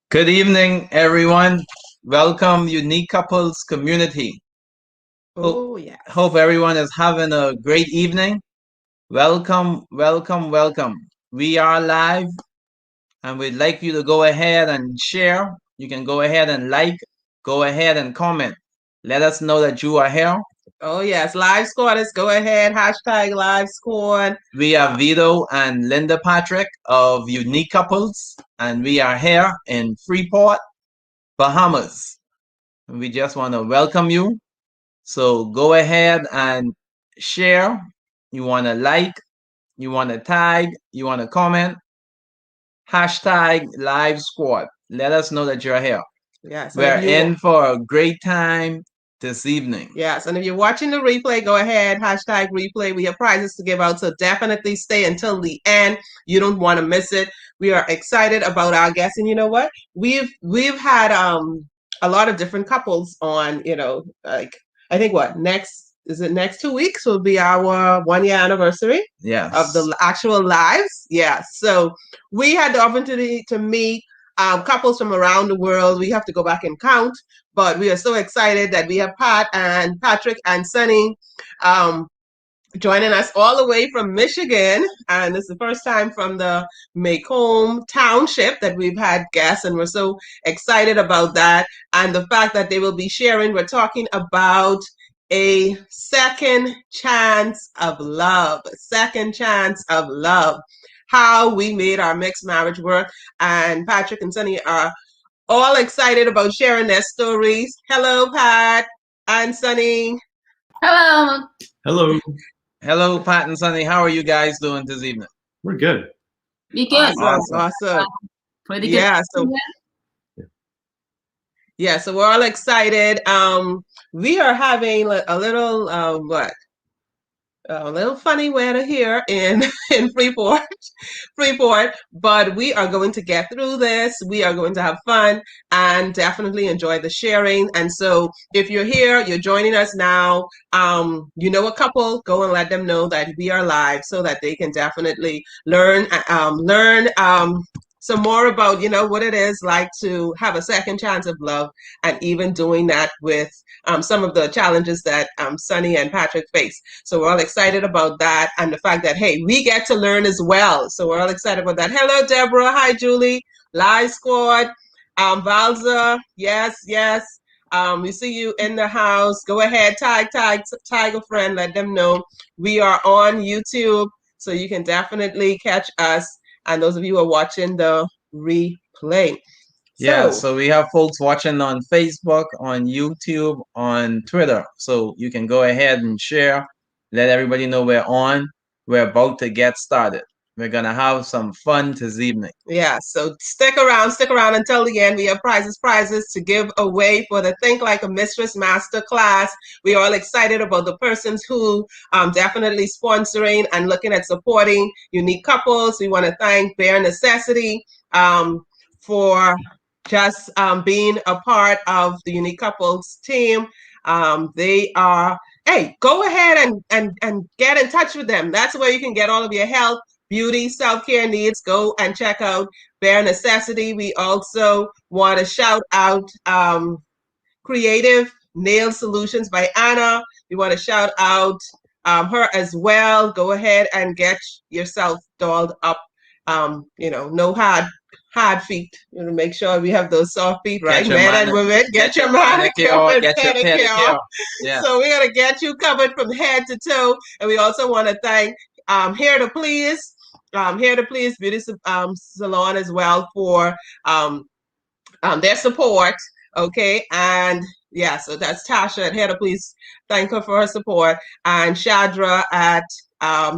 Good evening, everyone. Welcome, Unique Couples Community. Hope, Oh, yeah. hope everyone is having a great evening. Welcome, welcome, welcome. We are live and we'd like you to go ahead and share. You can go ahead and like, go ahead and comment. Let us know that you are here. Oh, yes. Live squad go ahead. Hashtag live squad. We are Vito and Linda Patrick of Unique Couples, and we are here in Freeport, Bahamas. We just want to welcome you. So go ahead and share. You want to like, you want to tag, you want to comment. Hashtag live squad. Let us know that you're here. Yes. We're in for a great time this evening. Yes. And if you're watching the replay, go ahead. Hashtag replay. We have prizes to give out. So definitely stay until the end. You don't want to miss it. We are excited about our guests. And you know what? We've had a lot of different couples on, like I think next 2 weeks will be our 1 year anniversary of the actual lives. Yeah. So we had the opportunity to meet couples from around the world. We have to go back and count, but we are so excited that we have Patrick and Sunny joining us all the way from Michigan. And it's the first time from the Macomb Township that we've had guests, and we're so excited about that. And the fact that they will be sharing, we're talking about a second chance of love, how we made our mixed marriage work. And Patrick and Sunny are all excited about sharing their stories. Hello, Pat and Sunny. Hello. Hello. Hello, Pat and Sunny. How are you guys doing this evening? We're good. Be good. Awesome. Pretty good. Yeah, so we're all excited. We are having a little a little funny weather here in Freeport, but we are going to get through this. We are going to have fun and definitely enjoy the sharing. And so if you're here, you're joining us now, you know a couple, go and let them know that we are live so that they can definitely learn some more about, what it is like to have a second chance of love, and even doing that with some of the challenges that Sunny and Patrick face. So we're all excited about that, and the fact that, hey, we get to learn as well. So we're all excited about that. Hello, Deborah. Hi, Julie. Live squad. Valza. Yes. We see you in the house. Go ahead, tag a friend. Let them know we are on YouTube, so you can definitely catch us. And those of you who are watching the replay. So we have folks watching on Facebook, on YouTube, on Twitter. So you can go ahead and share. Let everybody know we're on. We're about to get started. We're going to have some fun this evening. Yeah, so stick around until the end. We have prizes to give away for the Think Like a Mistress Masterclass. We are all excited about the persons who definitely sponsoring and looking at supporting Unique Couples. We want to thank Bare Necessity for just being a part of the Unique Couples team. They are, hey, go ahead and get in touch with them. That's where you can get all of your health, beauty, self-care needs. Go and check out Bare Necessity. We also want to shout out Creative Nail Solutions by Anna. We want to shout out her as well. Go ahead and get yourself dolled up. No hard feet. Make sure we have those soft feet, right? Men and women, get your manicure and pedicure. Yeah. So we're gonna get you covered from head to toe. And we also want to thank Hair to Please Beauty Salon as well for their support. Okay, and yeah, so that's Tasha at Hair to Please. Thank her for her support, and Shadra at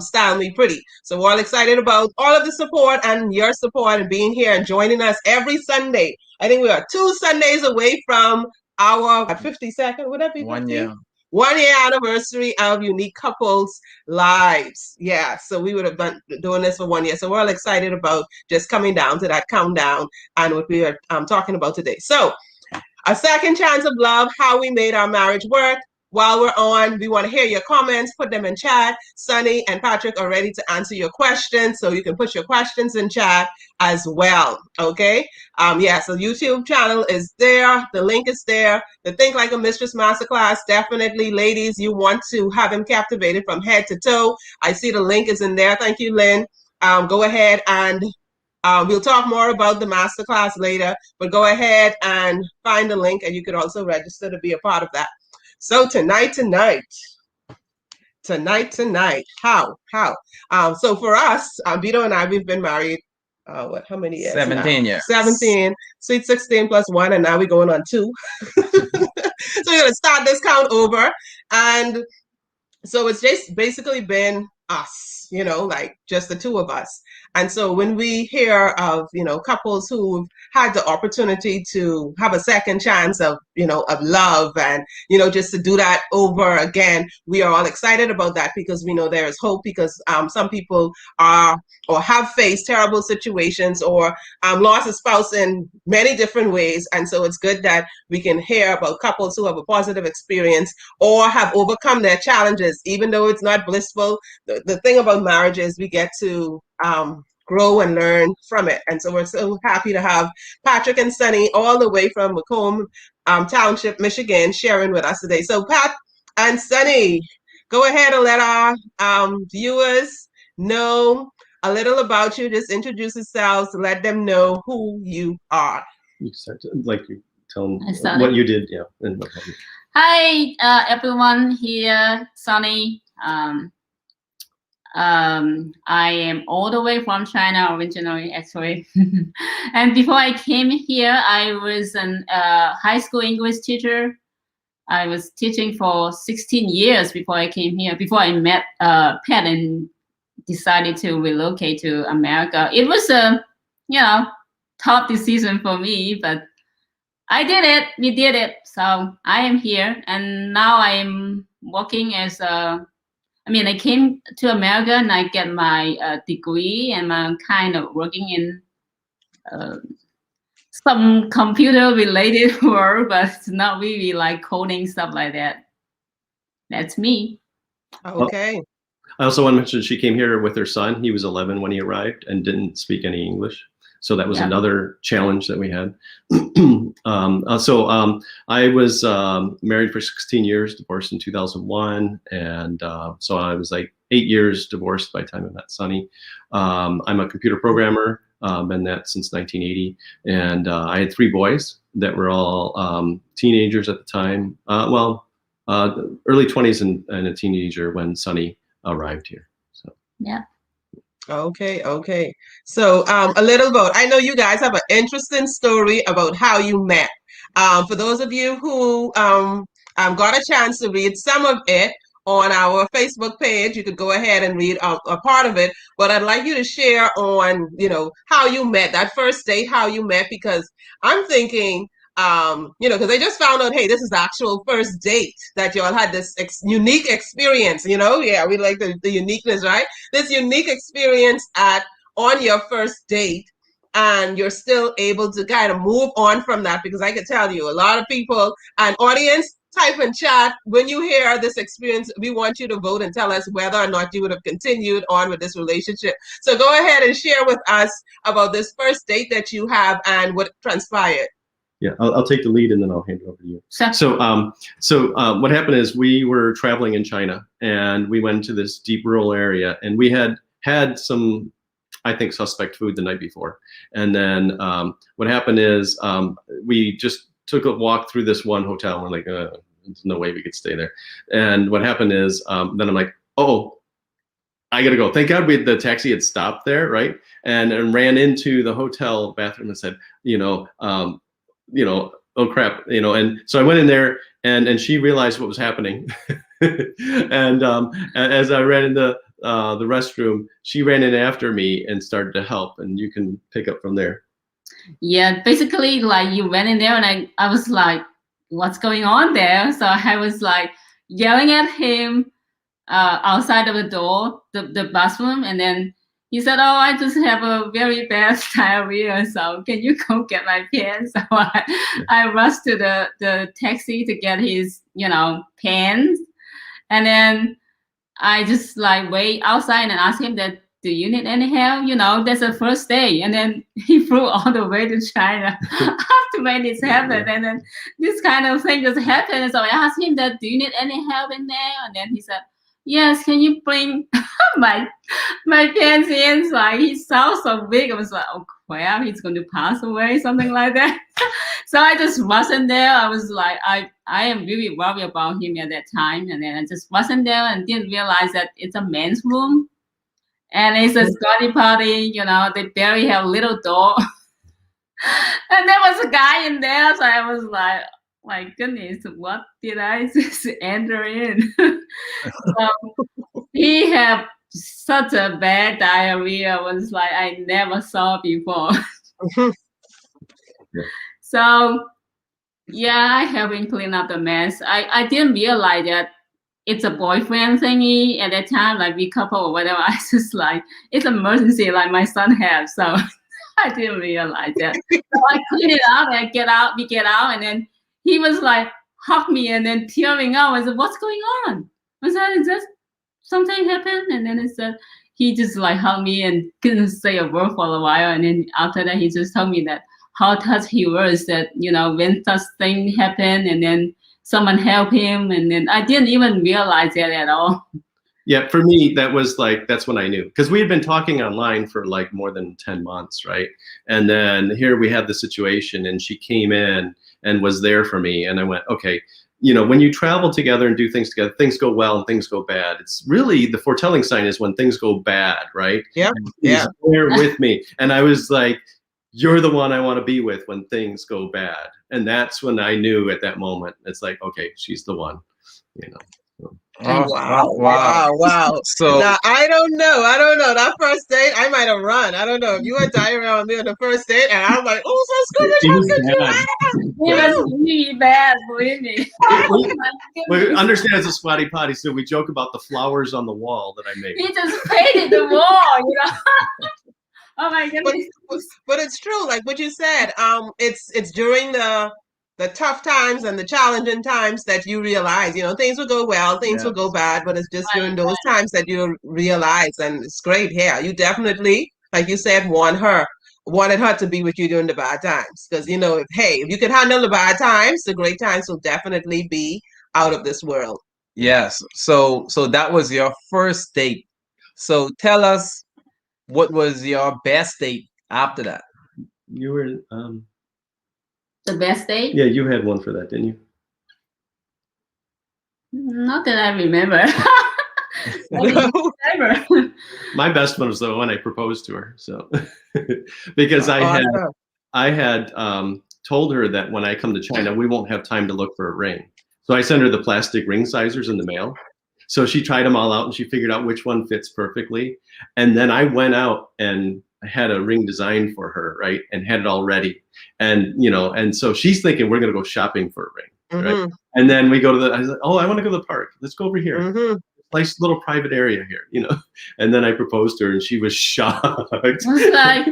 Style Me Pretty. So we're all excited about all of the support and your support and being here and joining us every Sunday. I think we are 2 Sundays away from our 52nd. Would that be 50? 1 year anniversary of Unique Couples Lives. Yeah, so we would have been doing this for 1 year. So we're all excited about just coming down to that countdown and what we are talking about today. So a second chance of love, how we made our marriage work. while we're on, we want to hear your comments. Put them in chat. Sunny and Patrick are ready to answer your questions, so you can put your questions in chat as well. Okay. Yeah. So YouTube channel is there. The link is there. The Think Like a Mistress Masterclass. Definitely, ladies, you want to have him captivated from head to toe. I see the link is in there. Thank you, Lynn. Go ahead and we'll talk more about the masterclass later, but go ahead and find the link, and you could also register to be a part of that. So tonight, how? So for us, Vito and I, we've been married, how many years 17 now? years. 17, sweet 16 plus 1, and now we're going on 2. So we're going to start this count over. And so it's just basically been us, like just the 2 of us. And so when we hear of, couples who've had the opportunity to have a second chance of love and, just to do that over again, we are all excited about that because we know there is hope, because some people are or have faced terrible situations or lost a spouse in many different ways. And so it's good that we can hear about couples who have a positive experience or have overcome their challenges, even though it's not blissful. The thing about marriage is we get to grow and learn from it. And so we're so happy to have Patrick and Sunny all the way from Macomb Township, Michigan, sharing with us today. So Pat and Sunny, go ahead and let our viewers know a little about you. Just introduce yourselves, let them know who you are. You start to, you tell them what you did, yeah. And what happened. Hi, everyone here, Sunny. I am all the way from China originally, actually. And before I came here, I was a high school English teacher. I was teaching for 16 years before I came here, before I met Pat and decided to relocate to America. It was a, tough decision for me, but I did it. We did it. So I am here, and now I'm working as I came to America and I get my degree, and I'm kind of working in some computer-related work, but it's not really like coding, stuff like that. That's me. Okay. I also want to mention she came here with her son. He was 11 when he arrived and didn't speak any English. So that was another challenge that we had. I was married for 16 years, divorced in 2001. And so I was like 8 years divorced by the time I met Sunny. I'm a computer programmer, been that since 1980. And I had 3 boys that were all teenagers at the time. Early 20s and a teenager when Sunny arrived here. So yeah. Okay. So a little about, I know you guys have an interesting story about how you met. For those of you who got a chance to read some of it on our Facebook page, you could go ahead and read a part of it. But I'd like you to share on, how you met, that first date, how you met, because I'm thinking, because I just found out, hey, this is the actual first date that y'all had this unique experience, Yeah, we like the uniqueness, right? This unique experience on your first date, and you're still able to kind of move on from that, because I can tell you, a lot of people and audience, type in chat when you hear this experience. We want you to vote and tell us whether or not you would have continued on with this relationship. So go ahead and share with us about this first date that you have and what transpired. Yeah, I'll take the lead and then I'll hand it over to you. So what happened is we were traveling in China and we went to this deep rural area, and we had some, I think, suspect food the night before. And then what happened is we just took a walk through this one hotel, and we're like, there's no way we could stay there. And what happened is then I'm like, oh, I gotta go. Thank God the taxi had stopped there, right? And ran into the hotel bathroom and said, oh crap, and so I went in there, and she realized what was happening. And as I ran into the restroom, she ran in after me and started to help, and you can pick up from there. Yeah, basically, like, you went in there, and I was like, what's going on there? So I was like yelling at him outside of the door, the bathroom, and then he said, "Oh, I just have a very bad diarrhea, so can you go get my pants?" So I rushed to the taxi to get his, pants, and then I just like wait outside and ask him that, "Do you need any help?" That's the first day, and then he flew all the way to China after when this happened, and then this kind of thing just happened. And so I asked him that, "Do you need any help in there?" And then he said, "Yes, can you bring my pants in?" So he sounds so big. I was like, "Oh crap, he's going to pass away," something like that. So I just wasn't there. I was like, I am really worried about him at that time, and then I just wasn't there and didn't realize that it's a men's room and it's a Scotty party. They barely have a little door, and there was a guy in there. So I was like, my goodness, what did I just enter in? He had such a bad diarrhea. It was like I never saw before. So yeah, I helped him clean up the mess. I didn't realize that it's a boyfriend thingy at that time, like we couple or whatever. I just like, it's an emergency like my son has. So I didn't realize that. So I clean it up and we get out, and then he was like, hug me and then tearing up. I said, "What's going on?" I said, "Is just something happened?" And then it said, he just like hugged me and couldn't say a word for a while. And then after that, he just told me that how touched he was that, when such thing happened and then someone helped him. And then I didn't even realize that at all. Yeah, for me, that's when I knew, because we had been talking online for like more than 10 months, right? And then here we had the situation, and she came in and was there for me. And I went, okay, when you travel together and do things together, things go well and things go bad. It's really the foretelling sign is when things go bad, right? Yeah. He's there with me. And I was like, you're the one I want to be with when things go bad. And that's when I knew at that moment, it's like, okay, she's the one, So. Oh, Wow. So now I don't know. That first date, I might have run. I don't know if you were diarrhea on me on the first date, and I'm like, "Oh, so Scooby, how could you?" It was really bad, believe me. We understand it's a squatty potty, so we joke about the flowers on the wall that I made. He just painted the wall, Oh my goodness. But it's true, like what you said. It's during the tough times and the challenging times that you realize, things will go well, things will go bad, but it's just during those times that you realize. And it's great here. You definitely, like you said, wanted her to be with you during the bad times, because if you can handle the bad times, the great times will definitely be out of this world. yes, so that was your first date. So tell us, what was your best date after that? You were the best date? Yeah, you had one for that, didn't you? Not that I remember. My best one was the one I proposed to her. So because I had told her that when I come to China, we won't have time to look for a ring. So I sent her the plastic ring sizers in the mail. So she tried them all out and she figured out which one fits perfectly. And then I went out and I had a ring designed for her, right? And had it all ready. And, and so she's thinking we're going to go shopping for a ring, right? And then we go to I was like, oh, I want to go to the park. Let's go over here. Nice little private area here, And then I proposed to her and she was shocked. I was like,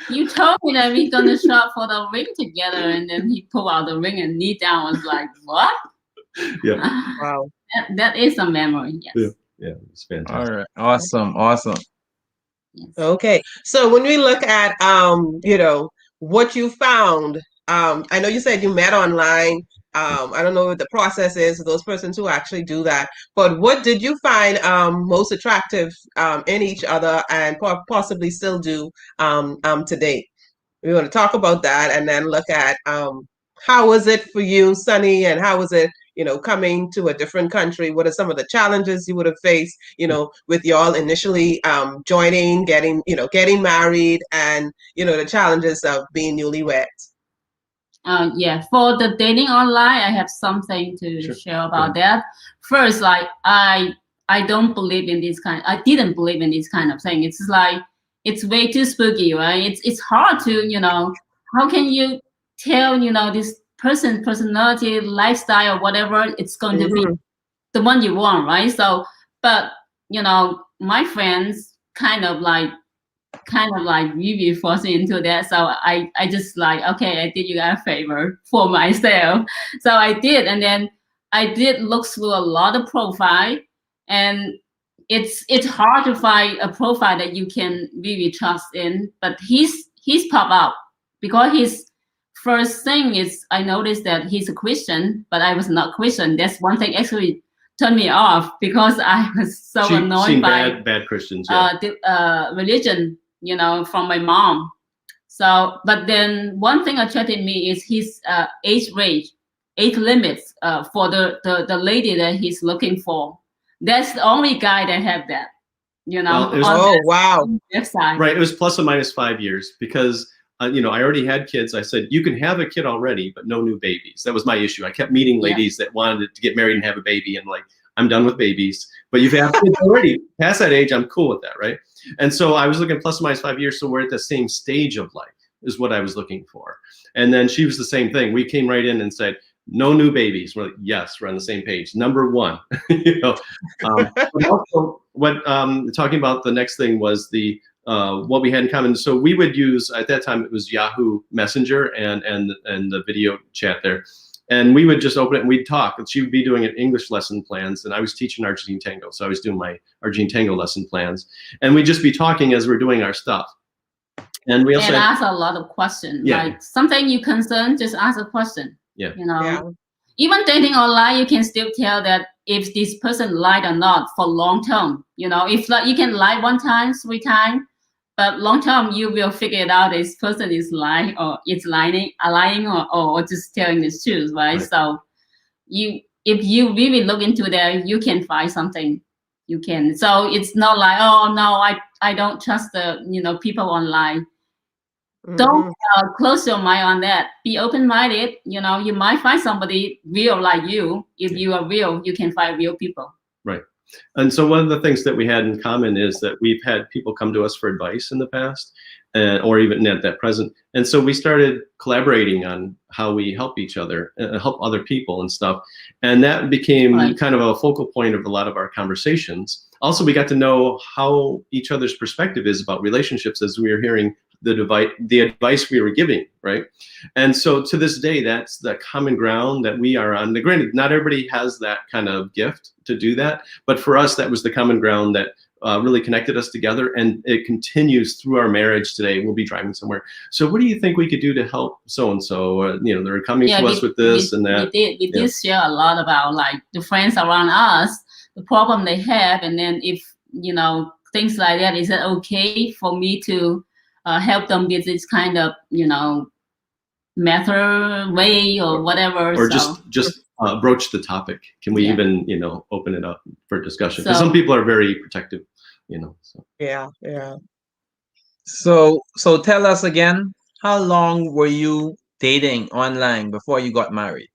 you told me that we're going to shop for the ring together. And then he pulled out the ring and knee down. I was like, what? Yeah. Wow. That is a memory, yes. Yeah, it's fantastic. All right, awesome. Yes. Okay, so when we look at what you found, I know you said you met online. I don't know what the process is for those persons who actually do that, but what did you find most attractive in each other and possibly still do today? We want to talk about that and then look at how was it for you, Sunny, and how was it coming to a different country? What are some of the challenges you would have faced, with y'all initially joining, getting married, and the challenges of being newlyweds? Yeah, for the dating online, I have something to share about that. First, like I don't believe in this I didn't believe in this kind of thing. It's like it's way too spooky, right? It's hard to how can you tell this person's personality, lifestyle, whatever it's going to be the one you want, right? So, but my friends kind of like kind of like really forced me into that. So I just like, okay, I did you guys a favor for myself. So I did. And then I did look through a lot of profile, and it's hard to find a profile that you can really trust in, but he's pop up because his first thing is I noticed that he's a Christian, but I was not Christian. That's one thing actually turned me off because I was so annoyed by bad Christians, yeah. The religion, you know, from my mom. So, but then one thing attracted me is his age limits for the lady that he's looking for. That's the only guy that had that, you know. Well, wow. Website. Right, it was plus or minus 5 years because you know, I already had kids. I said, you can have a kid already, but no new babies. That was my issue. I kept meeting ladies that wanted to get married and have a baby, and like, I'm done with babies. But you've had kids already. Past that age, I'm cool with that, right? And so I was looking plus or minus 5 years, so we're at the same stage of life is what I was looking for. And then she was the same thing. We came right in and said, no new babies. We're like, yes, we're on the same page. Number one. You know, but also what talking about the next thing was the what we had in common. So we would use, at that time, it was Yahoo Messenger and the video chat there. And we would just open it and we'd talk. And she would be doing an English lesson plans, and I was teaching Argentine tango. So I was doing my Argentine tango lesson plans. And we'd just be talking as we're doing our stuff. And we also ask a lot of questions. Yeah. Like something you concern, just ask a question. Yeah. You know. Yeah. Even dating online, you can still tell that if this person lied or not for long term. You know, if like, you can lie 1 time, 3 times, but long term you will figure it out this person is lying or it's lying or just telling the truth, right? So if you really look into that, you can find something. You can. So it's not like, oh no, I don't trust the, you know, people online. Don't close your mind on that. Be open-minded. You know, you might find somebody real like you. If you are real, you can find real people. Right. And so one of the things that we had in common is that we've had people come to us for advice in the past, or even at that present. And so we started collaborating on how we help each other, help other people and stuff. And that became kind of a focal point of a lot of our conversations. Also, we got to know how each other's perspective is about relationships as we were hearing the advice we were giving, right? And so to this day, that's the common ground that we are on. Granted, not everybody has that kind of gift to do that, but for us, that was the common ground that really connected us together, and it continues through our marriage today. We'll be driving somewhere. So what do you think we could do to help so-and-so? You know, they're coming to us with this and that. We did share a lot about like the friends around us, the problem they have, and then if, you know, things like that, is it okay for me to help them with this kind of, you know, method, way, or whatever? Or just broach the topic. Can we even, you know, open it up for discussion? Because some people are very protective, you know. So. Yeah. So tell us again, how long were you dating online before you got married?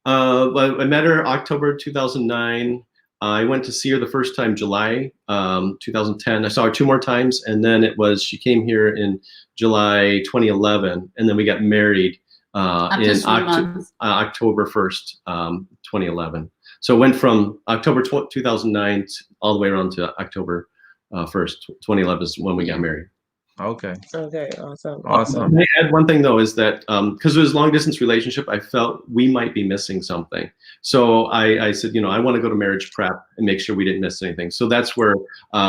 Well, I met her October 2009. I went to see her the first time July 2010. I saw her 2 more times, and then she came here in July 2011, and then we got married in October 1st, 2011. So it went from October 2009 all the way around to October 1st, 2011 is when we got married. Okay. Okay. Awesome. Awesome. I add one thing though, is that because it was a long distance relationship, I felt we might be missing something. So I said, you know, I want to go to marriage prep and make sure we didn't miss anything. So that's where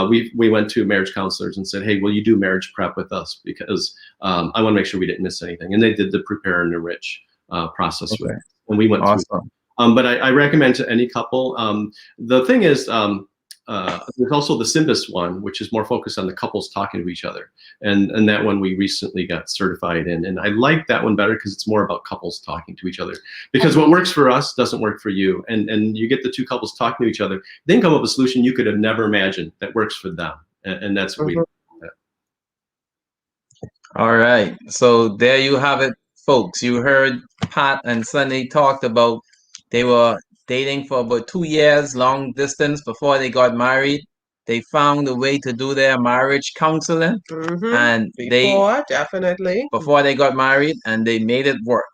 we went to marriage counselors and said, hey, will you do marriage prep with us? Because I want to make sure we didn't miss anything. And they did the prepare and enrich process with us. And we went through. But I recommend to any couple. The thing is, there's also the Symbis one, which is more focused on the couples talking to each other. And that one we recently got certified in. And I like that one better because it's more about couples talking to each other. Because what works for us doesn't work for you. And you get the 2 couples talking to each other, then come up with a solution you could have never imagined that works for them. And that's what we do. All right. So there you have it, folks. You heard Pat and Sunny talked about they were dating for about 2 years, long distance, before they got married. They found a way to do their marriage counseling, and before they got married, and they made it work.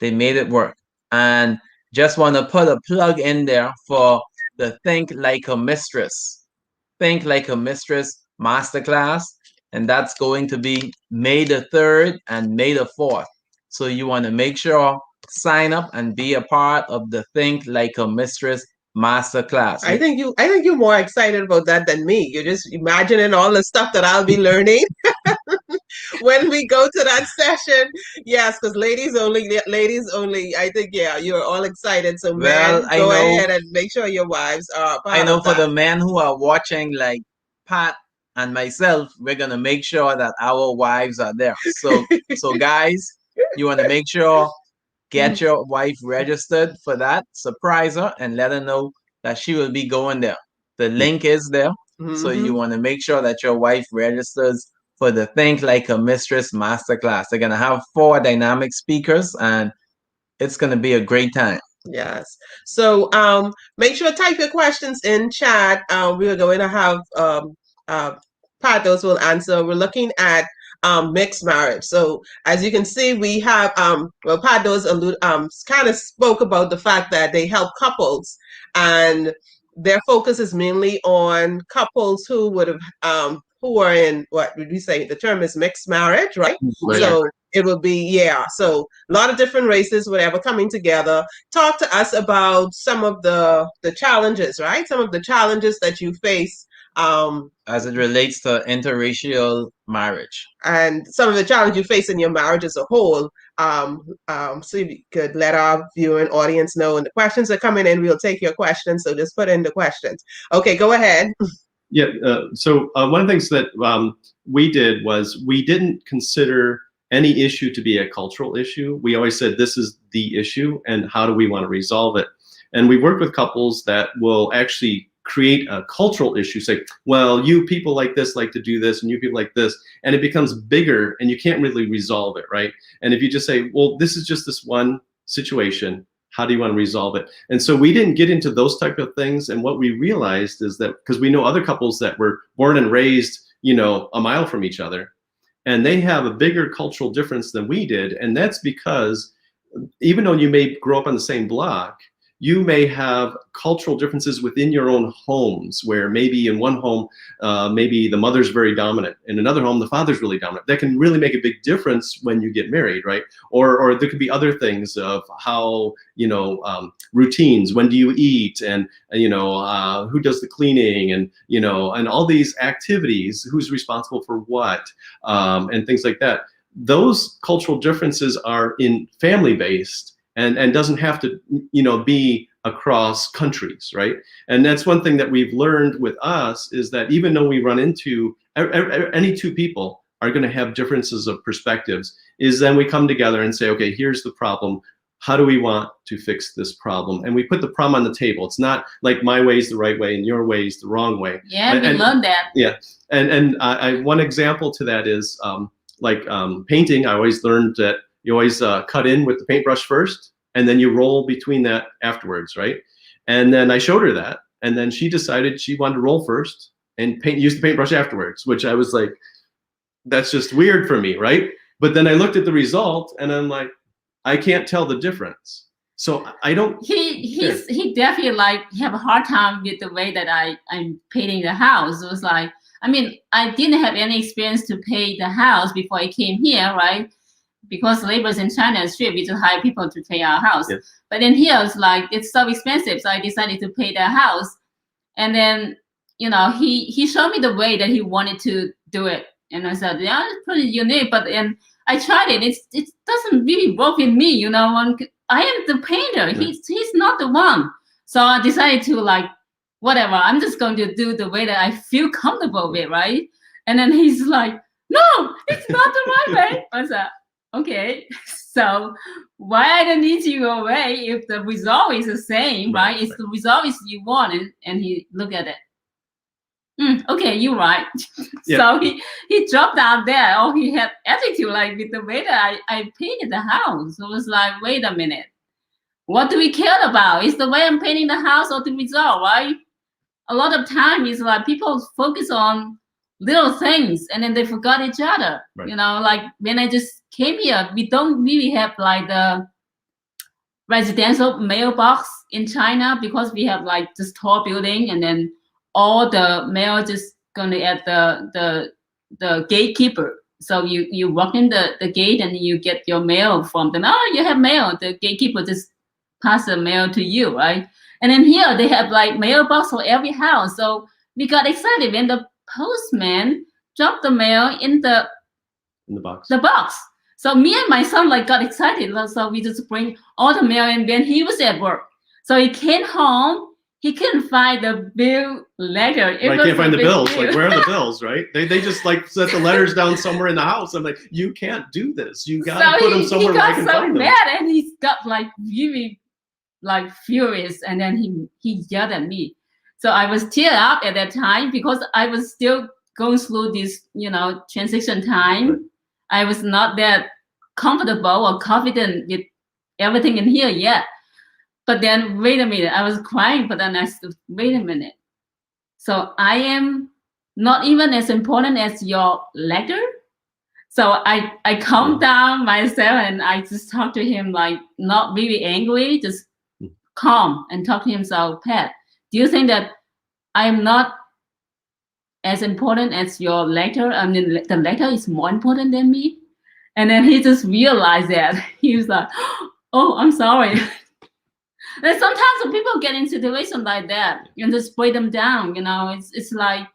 They made it work. And just want to put a plug in there for the Think Like a Mistress Masterclass. and that's going to be May the 3rd and May the 4th. So you want to make sure sign up and be a part of the Think Like a Mistress Masterclass. I think you're more excited about that than me. You're just imagining all the stuff that I'll be learning when we go to that session. Yes, because ladies only. I think you're all excited. So men, go ahead and make sure your wives are part I know of for that. the men who are watching, like Pat and myself, we're gonna make sure that our wives are there. So guys, you want to make sure get your wife registered for that. Surprise her and let her know that she will be going there. The link is there. So you want to make sure that your wife registers for the Think Like a Mistress Masterclass. They're gonna have 4 dynamic speakers, and it's gonna be a great time. Yes. So make sure to type your questions in chat. We are going to have Pat, those will answer. We're looking at mixed marriage. So as you can see, we have well, Pat those kind of spoke about the fact that they help couples, and their focus is mainly on couples who would have who are in, what would we say, the term is mixed marriage, right? So it will be, so a lot of different races, whatever, coming together. Talk to us about some of the challenges, right? Some of the challenges that you face as it relates to interracial marriage, and some of the challenges you face in your marriage as a whole. So you could let our viewing audience know, and the questions are coming in. We'll take your questions, so just put in the questions. Okay, go ahead. Yeah. So one of the things that we did was we didn't consider any issue to be a cultural issue. We always said this is the issue, and how do we want to resolve it? And we worked with couples that will actually create a cultural issue, say, well, you people like this like to do this, and you people like this, and it becomes bigger, and you can't really resolve it, right? And if you just say, well, this is just this one situation, how do you want to resolve it? And so we didn't get into those type of things. And what we realized is that, because we know other couples that were born and raised, a mile from each other, and they have a bigger cultural difference than we did. And that's because even though you may grow up on the same block, you may have cultural differences within your own homes, where maybe in one home, maybe the mother's very dominant. In another home, the father's really dominant. That can really make a big difference when you get married, right? Or there could be other things of how, routines, when do you eat, and who does the cleaning, and, and all these activities, who's responsible for what, and things like that. Those cultural differences are in family-based, and doesn't have to, be across countries, right? And that's one thing that we've learned with us, is that even though we run into, any two people are going to have differences of perspectives, is then we come together and say, okay, here's the problem. How do we want to fix this problem? And we put the problem on the table. It's not like my way is the right way and your way is the wrong way. Yeah, we learned that. Yeah, and one example to that is painting. I always learned that you always cut in with the paintbrush first, and then you roll between that afterwards, right? And then I showed her that, and then she decided she wanted to roll first and use the paintbrush afterwards, which I was like, that's just weird for me, right? But then I looked at the result, and I'm like, I can't tell the difference. So I don't. He definitely have a hard time with the way that I'm painting the house. It was like, I didn't have any experience to paint the house before I came here, right? Because labors in China is cheap, we just hire people to paint our house. Yes. But in here, it's like, it's so expensive. So I decided to paint the house. And then, he showed me the way that he wanted to do it. And I said, yeah, it's pretty unique. But then I tried it. It doesn't really work with me. I am the painter. He's not the one. So I decided to whatever, I'm just going to do the way that I feel comfortable with, right? And then he's like, no, it's not the right way. I said, okay, so why I don't need to go away if the result is the same, right? It's the result is you want it, and he look at it. Okay, you're right. Yeah. So he dropped out there. Oh, he had attitude with the way that I painted the house. So it was like, wait a minute, what do we care about? Is the way I'm painting the house or the result, right? A lot of time is people focus on little things, and then they forgot each other. Right. When I just came here, we don't really have the residential mailbox in China, because we have this tall building, and then all the mail just gonna at the the gatekeeper. So you walk in the gate and you get your mail from them. Oh, you have mail. The gatekeeper just pass the mail to you, right? And then here they have like mailbox for every house. So we got excited when the postman dropped the mail in the box. The box. So me and my son like got excited. So we just bring all the mail, and then he was at work. So he came home. He couldn't find the bill letter. I can't find the bills. Bill. Like, where are the bills, right? They just like set the letters down somewhere in the house. I'm like, you can't do this. You got to put them somewhere where I can find them. He got so mad, and he got like really like furious, and then he yelled at me. So I was teared up at that time because I was still going through this, transition time. Right. I was not that comfortable or confident with everything in here yet. But then, wait a minute, I was crying, but then I said, wait a minute. So I am not even as important as your letter. So I calmed down myself and I just talked to him like not really angry, just calm and talk to him. So, Pat, do you think that I am not as important as your letter? I mean, the letter is more important than me? And then he just realized that. He was like, oh, I'm sorry. And sometimes when people get in situations like that, you just break them down, it's like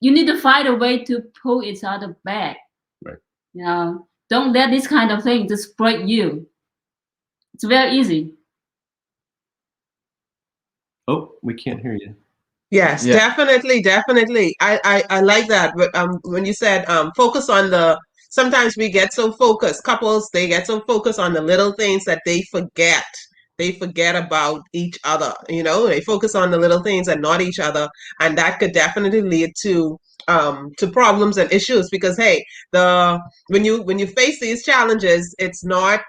you need to find a way to pull each other back. Right. Don't let this kind of thing just break you. It's very easy. Oh, we can't hear you. Yes, yeah. Definitely. I like that. But when you said focus on sometimes we get so focused, couples, they get so focused on the little things that they forget. They forget about each other, they focus on the little things and not each other. And that could definitely lead to problems and issues because, hey, when you face these challenges, it's not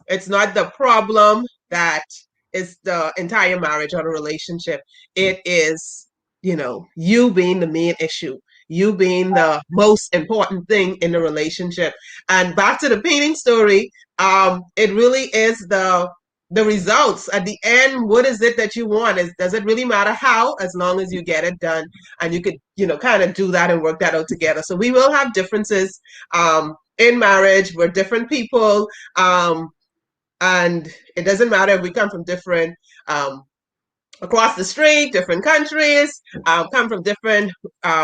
the problem that is the entire marriage or the relationship. It is, you being the main issue, you being the most important thing in the relationship. And back to the painting story, it really is the results at the end. What is it that you want? Does it really matter how, as long as you get it done and you could, kind of do that and work that out together. So we will have differences in marriage. We're different people. And it doesn't matter if we come from different, across the street, different countries, come from different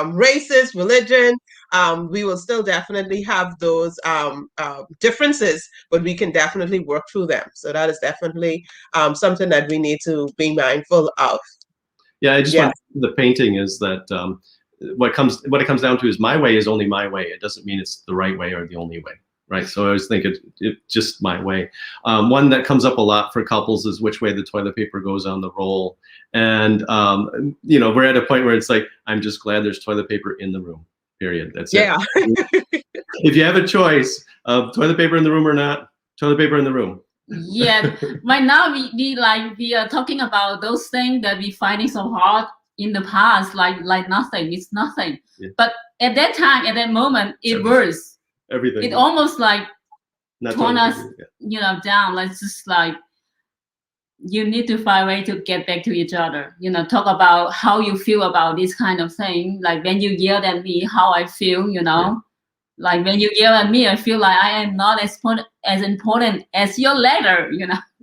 races, religion. We will still definitely have those differences, but we can definitely work through them. So that is definitely something that we need to be mindful of. Yeah, I just want the painting is that what it comes down to is my way is only my way. It doesn't mean it's the right way or the only way. Right. So I always think it's just my way. One that comes up a lot for couples is which way the toilet paper goes on the roll. And, we're at a point where it's like, I'm just glad there's toilet paper in the room, period. That's it. If you have a choice of toilet paper in the room or not, toilet paper in the room. Yeah. Right now we are talking about those things that we finding so hard in the past, like nothing. It's nothing. Yeah. But at that time, at that moment, it was. Everything. It almost like torn us, down. Like just like you need to find a way to get back to each other. Talk about how you feel about this kind of thing. Like when you yell at me, how I feel. Yeah. Like when you yell at me, I feel like I am not as important as your letter.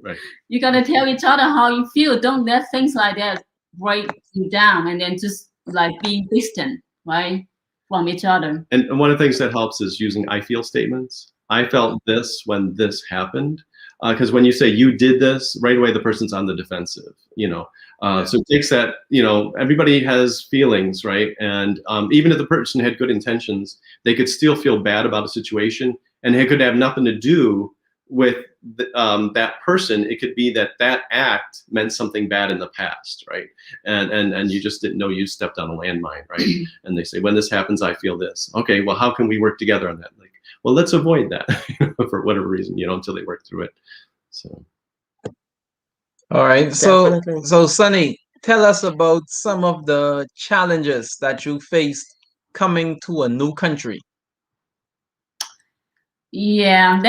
Right. You gotta tell each other how you feel. Don't let things like that break you down, and then just like being distant, right? From each other. And one of the things that helps is using I feel statements. I felt this when this happened. Because when you say you did this, right away the person's on the defensive, So it takes that, everybody has feelings, right? And even if the person had good intentions, they could still feel bad about a situation, and it could have nothing to do with that person. It could be that act meant something bad in the past, right? And you just didn't know you stepped on a landmine, right? And they say, when this happens, I feel this. Okay, well, how can we work together on that? Like, well, let's avoid that for whatever reason, until they work through it. So. All right. So Sunny, tell us about some of the challenges that you faced coming to a new country. Yeah,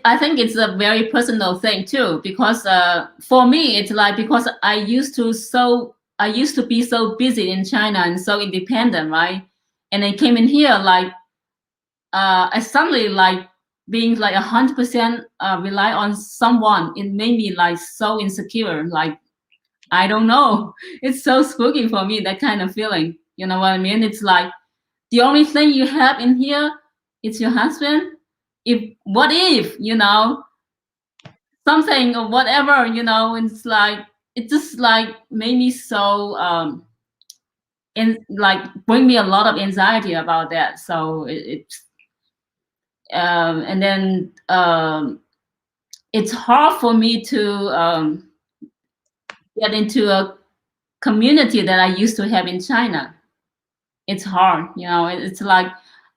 I think it's a very personal thing too, because for me it's like, because I used to be so busy in China and so independent, right? And I came in here like I suddenly like being like 100% rely on someone. It made me like so insecure. Like, I don't know. It's so spooky for me, that kind of feeling. You know what I mean? It's like the only thing you have in here is your husband. What if, you know, something or whatever, you know, it's like, it just like made me so and like bring me a lot of anxiety about that. So and then it's hard for me to get into a community that I used to have in China. It's hard, you know. It's like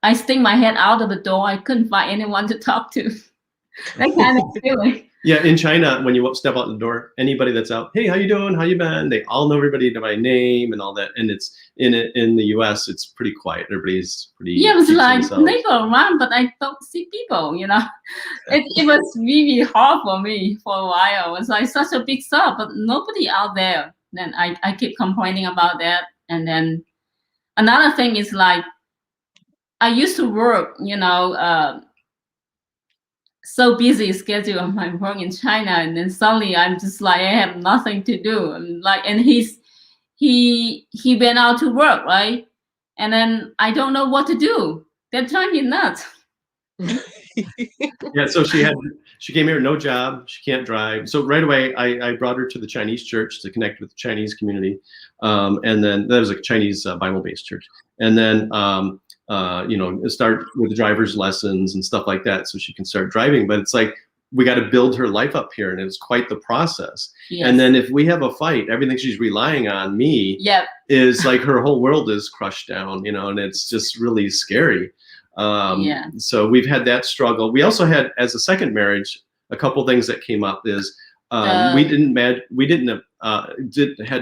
I stick my head out of the door. I couldn't find anyone to talk to. That kind of feeling. Yeah, in China, when you step out the door, anybody that's out, hey, how you doing? How you been? They all know everybody by name and all that. And it's in the US, it's pretty quiet. Everybody's pretty. Yeah, it was like they go around, but I don't see people. You know, it was really hard for me for a while. It was like such a big stuff, but nobody out there. Then I keep complaining about that. And then another thing is like I used to work, you know. So busy schedule of my work in China, and then suddenly I'm just like I have nothing to do. I'm like, and he went out to work, right? And then I don't know what to do. That drives me nuts. Yeah, so she came here, no job, she can't drive. So right away, I brought her to the Chinese church to connect with the Chinese community, and then that was a Chinese Bible-based church, and then. You know, start with the driver's lessons and stuff like that so she can start driving. But it's like, we got to build her life up here, and it's quite the process. Yes. And then if we have a fight, everything she's relying on me is like her whole world is crushed down, you know, and it's just really scary. So we've had that struggle. We also had, as a second marriage, a couple things that came up is we had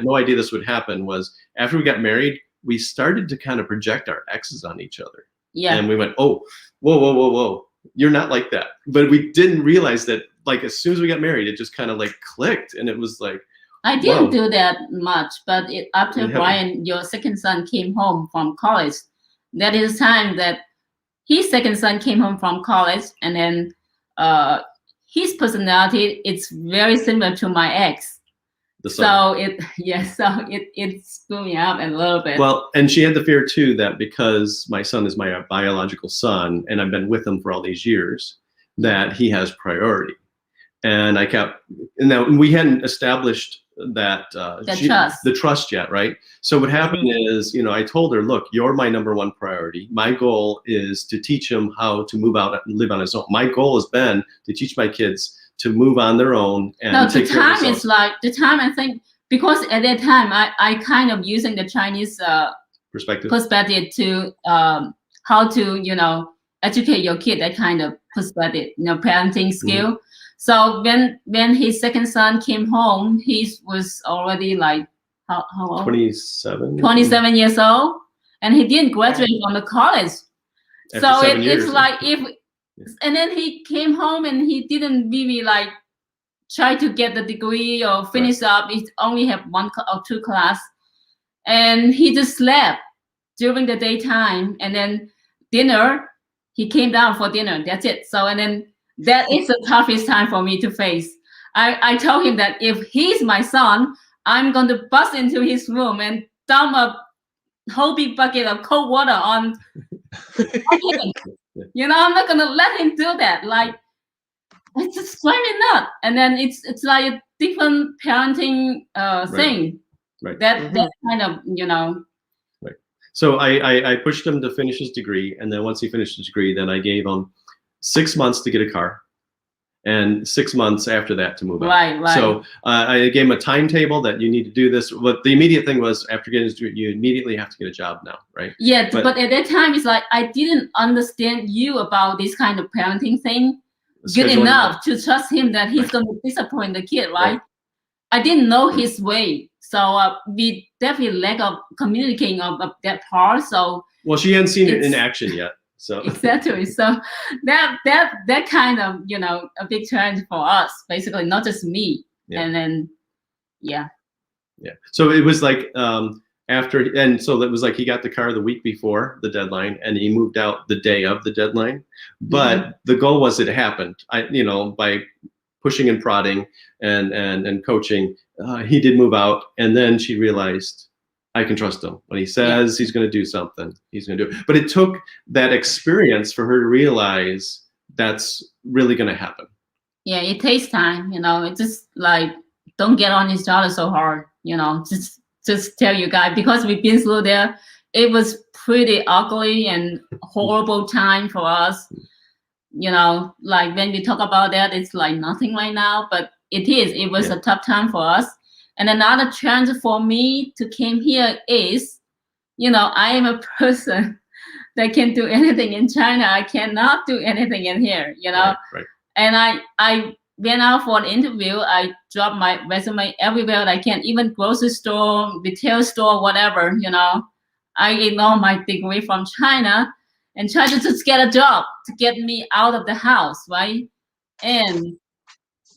no idea this would happen. Was after we got married, we started to kind of project our exes on each other. Yeah. And we went, oh, whoa. You're not like that. But we didn't realize that, like, as soon as we got married, it just kind of like clicked. And it was like, I didn't do that much. But after Brian, your second son, came home from college, that is time that his second son came home from college. And then his personality, it's very similar to my ex. So it screwed me up a little bit. Well, and she had the fear too that because my son is my biological son and I've been with him for all these years, that he has priority. And now we hadn't established that the trust yet, right? So what happened is, you know, I told her, look, you're my number one priority. My goal is to teach him how to move out and live on his own. My goal has been to teach my kids to move on their own and take care of themselves. It's like the time, I think, because at that time I kind of using the Chinese perspective to how to, you know, educate your kid, that kind of perspective, you know, parenting skill. So when his second son came home, he was already like how old? 27 years old, and he didn't graduate from the college. So it's like and then he came home and he didn't really like try to get the degree or finish up. He only have 1 or 2 class, and he just slept during the daytime. And then dinner, he came down for dinner. That's it. So and then that is the toughest time for me to face. I told him that if he's my son, I'm going to bust into his room and dump a whole big bucket of cold water on him. You know, I'm not gonna let him do that. Like, it's just screaming nuts. And then it's like a different parenting thing. Right. That kind of, you know. Right. So I pushed him to finish his degree, and then once he finished his degree, then I gave him 6 months to get a car, and 6 months after that to move out. Right. So I gave him a timetable that you need to do this. But the immediate thing was, after getting his degree, you immediately have to get a job now, right? Yeah, but at that time, it's like I didn't understand you about this kind of parenting thing good enough to trust him that he's going to disappoint the kid, right? I didn't know his way. So we definitely lack of communicating of that part. So well, she hadn't seen it in action yet. So exactly. So that kind of, you know, a big challenge for us, basically, not just me. And then, So it was like and so that was like he got the car the week before the deadline, and he moved out the day of the deadline. But the goal was it happened. By pushing and prodding and coaching, he did move out, and then she realized, I can trust him. When he says he's going to do something, he's going to do it. But it took that experience for her to realize that's really going to happen. Yeah, it takes time. It's just like, don't get on his daughter so hard. Just tell you guys, because we've been through there. It was pretty ugly and horrible time for us. Like when we talk about that, it's like nothing right now, but it was a tough time for us. And another challenge for me to came here is, I am a person that can do anything in China. I cannot do anything in here, Right. And I went out for an interview. I dropped my resume everywhere I can, even grocery store, retail store, whatever, I ignore my degree from China and try to just get a job to get me out of the house, right? And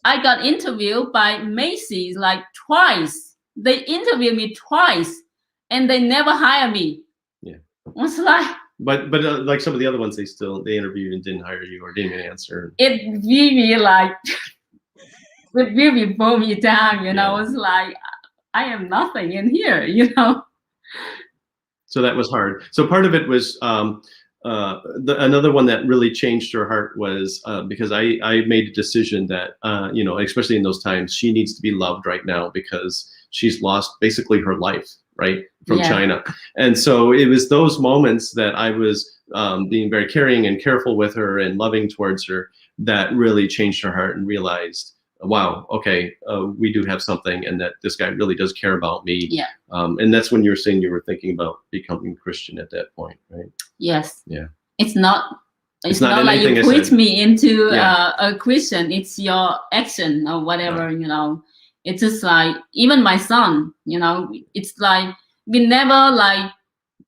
I got interviewed by Macy's like twice. They interviewed me twice, and they never hire me. Yeah. It's like. But like some of the other ones, they interviewed and didn't hire you or didn't even answer. It really brought me down. It's like I am nothing in here. So that was hard. So part of it was another one that really changed her heart was because I made a decision that, especially in those times, she needs to be loved right now because she's lost basically her life, right, from China. And so it was those moments that I was being very caring and careful with her and loving towards her that really changed her heart and realized, wow, okay, we do have something, and that this guy really does care about me. Yeah. And that's when you were saying you were thinking about becoming Christian at that point, right? Yes. Yeah. It's not like you put me into a Christian. It's your action or whatever, It's just like, even my son, it's like we never like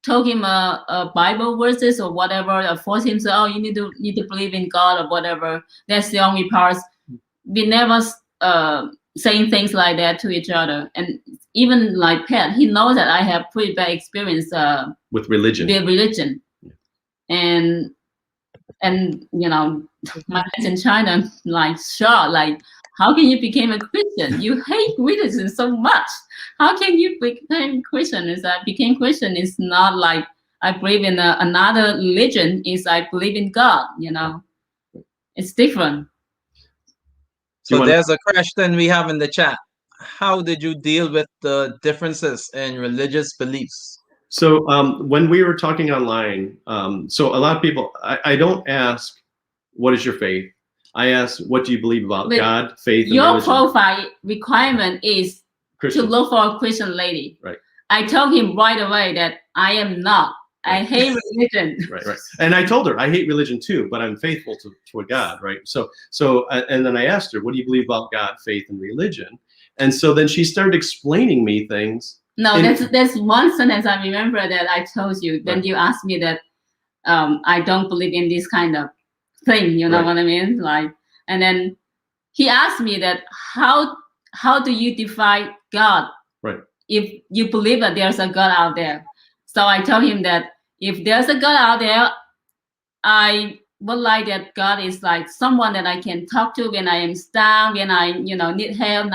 told him a Bible verses or whatever, or force him to say, oh, you need to believe in God or whatever. That's the only part. We never saying things like that to each other. And even like Pat, he knows that I have pretty bad experience with religion. And my friends in China like shocked, like, how can you become a Christian? You hate religion so much. How can you become Christian? Is that became Christian is not like I believe in another religion. Is I believe in God. It's different. So there's a question we have in the chat. How did you deal with the differences in religious beliefs? So when we were talking online, so a lot of people, I don't ask, what is your faith? I ask, what do you believe about God, faith, and your religion? profile requirement is Christian. To look for a Christian lady. Right. I told him right away that I am not. I hate religion. Right. And I told her I hate religion too, but I'm faithful to a God, right? So, and then I asked her, what do you believe about God, faith, and religion? And so then she started explaining me things. No, that's one sentence I remember that I told you. Then you asked me that I don't believe in this kind of thing. You know what I mean? Like, and then he asked me that how do you defy God? Right. If you believe that there's a God out there. So I told him that if there's a God out there, I would like that God is like someone that I can talk to when I am down, when I need help.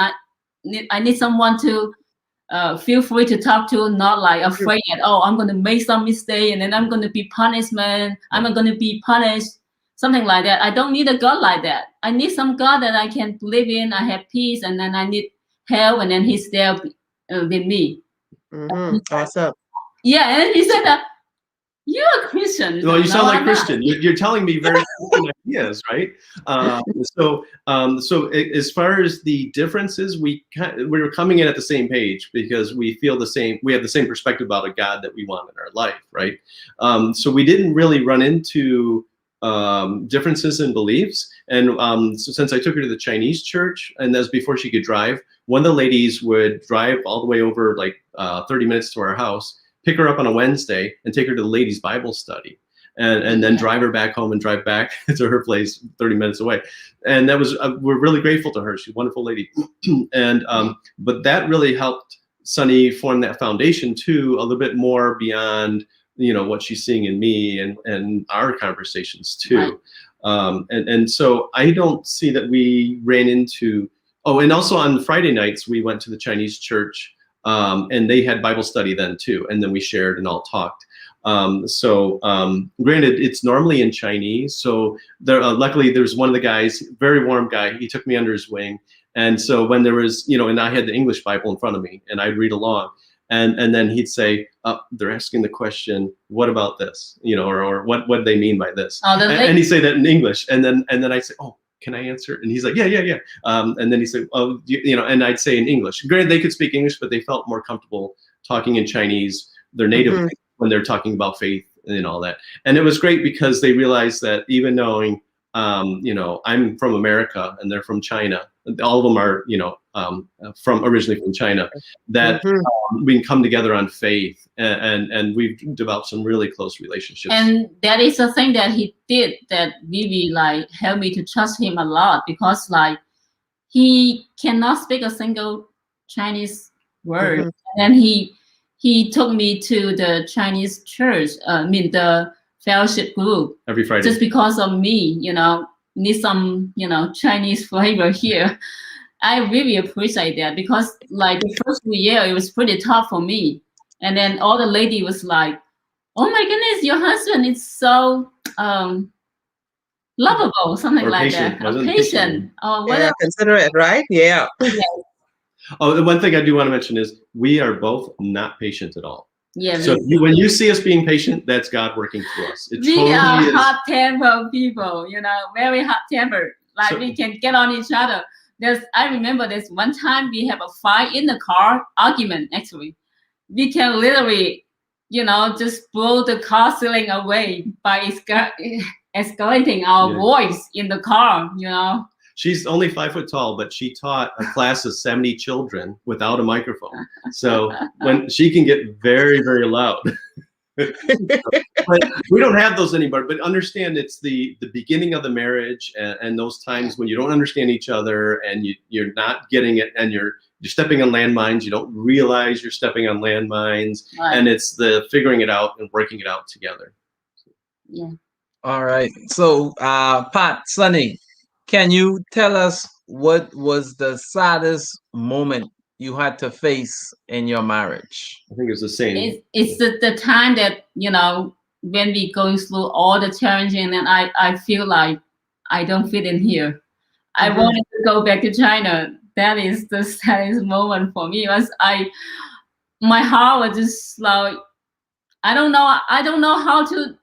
I need someone to feel free to talk to, not like afraid that, oh, I'm going to make some mistake and then I'm going to be punishment. I'm going to be punished, something like that. I don't need a God like that. I need some God that I can believe in. I have peace, and then I need help, and then He's there with me. Awesome. Yeah, and he said that you're a Christian. Well, you sound like Christian. You're telling me very different ideas, right? So as far as the differences, we were coming in at the same page because we feel the same. We have the same perspective about a God that we want in our life, right? So we didn't really run into differences in beliefs. And so since I took her to the Chinese church, and that was before she could drive, one of the ladies would drive all the way over, like 30 minutes to our house, pick her up on a Wednesday and take her to the ladies' Bible study, and then drive her back home and drive back to her place 30 minutes away. And that was, we're really grateful to her. She's a wonderful lady. And, but that really helped Sunny formed that foundation too, a little bit more beyond, you know, what she's seeing in me and our conversations too. Right. And so I don't see that we ran into, oh, and also on Friday nights, we went to the Chinese church, and they had Bible study then too. And then we shared and all talked. Granted, it's normally in Chinese. So there, luckily there's one of the guys, very warm guy. He took me under his wing. And so when there was, you know, and I had the English Bible in front of me and I'd read along, and then he'd say, they're asking the question, what about this? You know, or what do they mean by this? Oh, and he'd say that in English. And then I'd say, oh, can I answer? And he's like, yeah. And then he said, oh, you know, and I'd say in English. Granted, they could speak English, but they felt more comfortable talking in Chinese, their native language, when they're talking about faith and all that. And it was great because they realized that even knowing, you know, I'm from America and they're from China, all of them are, you know, originally from China, that we can come together on faith, and we've developed some really close relationships. And that is the thing that he did that really like helped me to trust him a lot, because like he cannot speak a single Chinese word. And then he took me to the Chinese church, the fellowship group every Friday, just because of me, you know, need some, you know, Chinese flavor here. I really appreciate that, because like the first year it was pretty tough for me, and then all the lady was like, oh my goodness, your husband is so lovable, something or like patient. That. Patient. Oh, yeah, considerate, right? Yeah. Oh, the one thing I do want to mention is we are both not patient at all. Yeah. So when you see us being patient, that's God working through us. It we totally are hot-tempered people, you know, very hot-tempered. Like we can get on each other. I remember this one time we have a fight in the car, argument actually. We can literally, you know, just blow the car ceiling away by escalating our voice in the car, you know. She's only 5 foot tall, but she taught a class of 70 children without a microphone. So when she can get very, very loud. But we don't have those anymore. But understand, it's the beginning of the marriage, and those times when you don't understand each other and you're not getting it, and you're stepping on landmines. You don't realize you're stepping on landmines, and it's the figuring it out and working it out together. Yeah. All right. So, Pat, Sunny, can you tell us what was the saddest moment you had to face in your marriage? I think it was the same. It's the time that, you know, when we going through all the challenging, and I feel like I don't fit in here. I wanted to go back to China. That is the saddest moment for me. My heart was just like, I don't know how to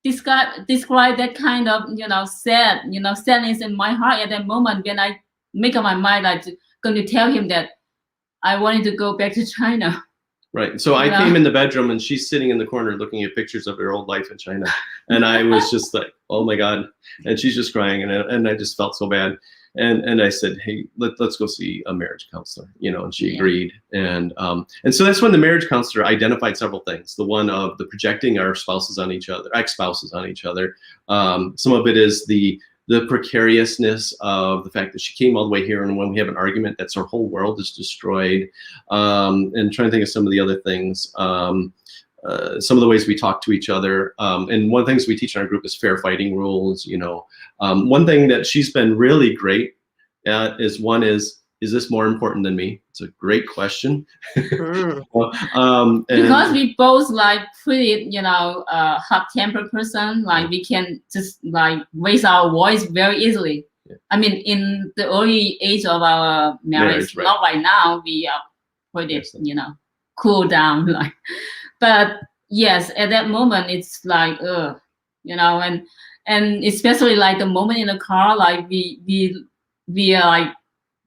describe that kind of, you know, sadness in my heart at that moment when I make up my mind, like going to tell him that I wanted to go back to China. Right. So I came in the bedroom and she's sitting in the corner looking at pictures of her old life in China. And I was just like, oh my God. And she's just crying, and I just felt so bad. And I said, hey, let's go see a marriage counselor, you know, and she agreed. And so that's when the marriage counselor identified several things. The one of the projecting our spouses on each other, ex-spouses on each other. Some of it is the precariousness of the fact that she came all the way here, and when we have an argument, that's her whole world is destroyed. And trying to think of some of the other things. Some of the ways we talk to each other. And one of the things we teach in our group is fair fighting rules, you know. One thing that she's been really great at is this more important than me? It's a great question. Because we both like pretty, you know, hot-tempered person, like we can just like raise our voice very easily. Yeah. I mean, in the early age of our marriage, right. Not right now, we are pretty, you know, cool down, like. But yes, at that moment, it's like, you know, and especially like the moment in the car, like we are like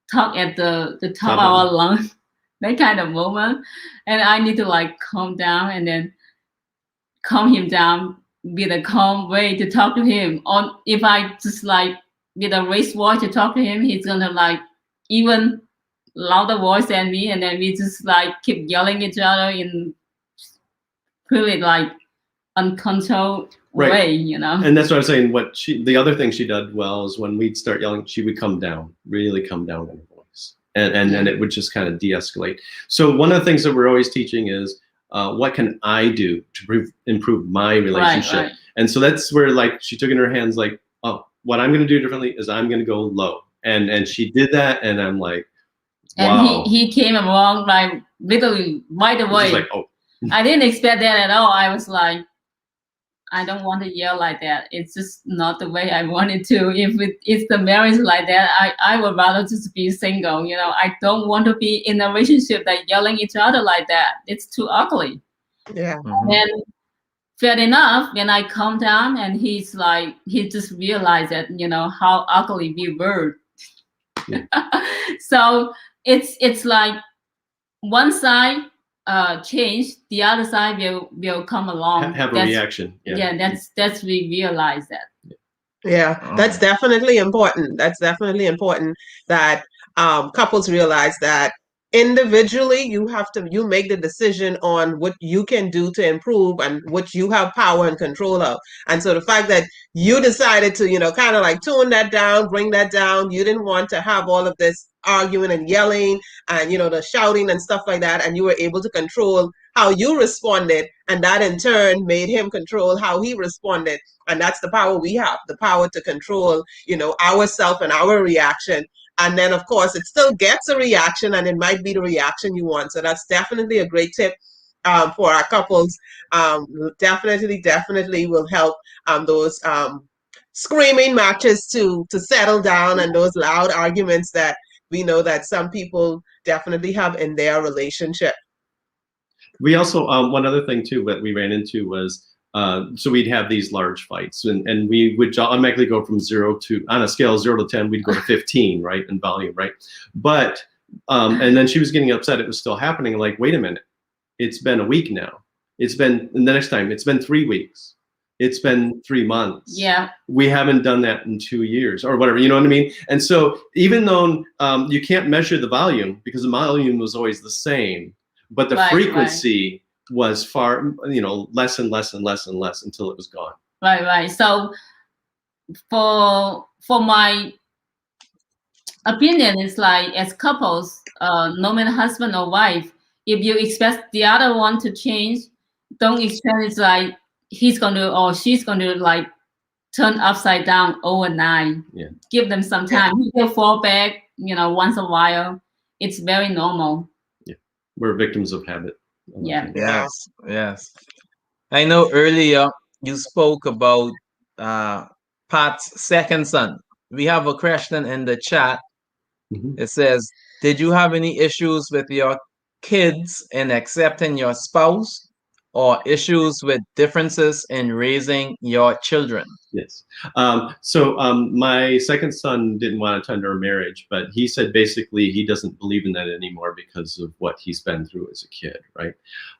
talk at the top of our lungs, that kind of moment, and I need to like calm down and then calm him down with a calm way to talk to him. Or if I just like with a raised voice to talk to him, he's gonna like even louder voice than me, and then we just like keep yelling at each other in really like uncontrolled way, you know. And that's what I'm saying. The other thing she did well is when we'd start yelling, she would come down, really come down in her voice. and it would just kind of de-escalate. So one of the things that we're always teaching is what can I do to improve my relationship? Right. And so that's where like she took it in her hands, like, oh, what I'm going to do differently is I'm going to go low. And she did that, and I'm like, wow. And he came along like literally right away. Like, oh. I didn't expect that at all. I was like, I don't want to yell like that. It's just not the way I wanted to. If it's the marriage like that, I would rather just be single. You know, I don't want to be in a relationship that yelling each other like that. It's too ugly. Yeah. And fair enough, when I calm down and he's like, he just realized that, you know, how ugly we were. Yeah. So it's like one side change, the other side will come along. Have a reaction. Yeah, that's we realize that. Yeah, that's definitely important. That's definitely important that couples realize that individually you make the decision on what you can do to improve and what you have power and control of. And so the fact that you decided to, you know, kind of like tone that down, bring that down, you didn't want to have all of this arguing and yelling and, you know, the shouting and stuff like that, and you were able to control how you responded, and that in turn made him control how he responded. And that's the power we have, the power to control, you know, ourselves and our reaction. And then, of course, it still gets a reaction, and it might be the reaction you want. So that's definitely a great tip for our couples. Definitely will help those screaming matches to settle down, and those loud arguments that we know that some people definitely have in their relationship. We also, one other thing too that we ran into was, so we'd have these large fights, and we would automatically go from 0 to, on a scale of 0 to 10, we'd go to 15, right, in volume, right? But, and then she was getting upset it was still happening, like, wait a minute, it's been a week now. It's been, and the next time, it's been 3 weeks. It's been 3 months. Yeah. We haven't done that in 2 years or whatever, you know what I mean? And so even though you can't measure the volume, because the volume was always the same, but the frequency was far, you know, less and less and less and less until it was gone. Right. So for my opinion, it's like, as couples, no matter husband or wife, if you expect the other one to change, don't expect it's like he's going to or she's going to like turn upside down overnight. Yeah. Give them some time. He will fall back, you know, once a while. It's very normal. Yeah. We're victims of habit. Yeah. Yes. I know earlier you spoke about Pat's second son. We have a question in the chat. It says, did you have any issues with your kids in accepting your spouse, or issues with differences in raising your children? Yes. So my second son didn't want to tender a marriage, but he said basically he doesn't believe in that anymore because of what he's been through as a kid, right?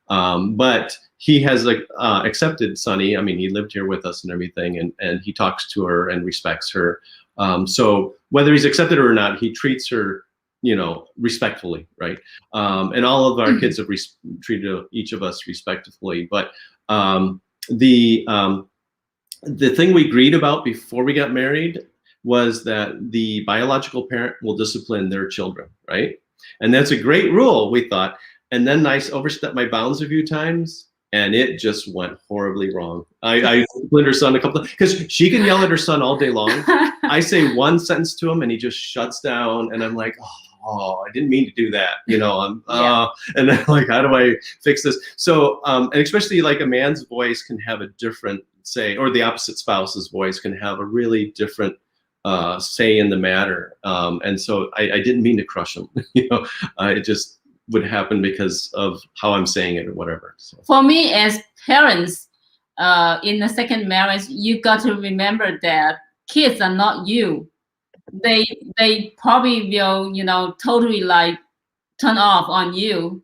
But he has accepted Sunny. I mean, he lived here with us and everything, and he talks to her and respects her. So whether he's accepted her or not, he treats her, you know, respectfully, right? And all of our kids have treated each of us respectfully. But the thing we agreed about before we got married was that the biological parent will discipline their children, right? And that's a great rule, we thought. And then I overstepped my bounds a few times, and it just went horribly wrong. I disciplined her son a couple of, because she can yell at her son all day long. I say one sentence to him and he just shuts down, and I'm like, oh, I didn't mean to do that, you know. And then like, how do I fix this? So, and especially like a man's voice can have a different say, or the opposite spouse's voice can have a really different say in the matter. And so I didn't mean to crush him, you know. It just would happen because of how I'm saying it or whatever. So. For me, as parents, in the second marriage, you got to remember that kids are not you. They probably will, you know, totally like turn off on you,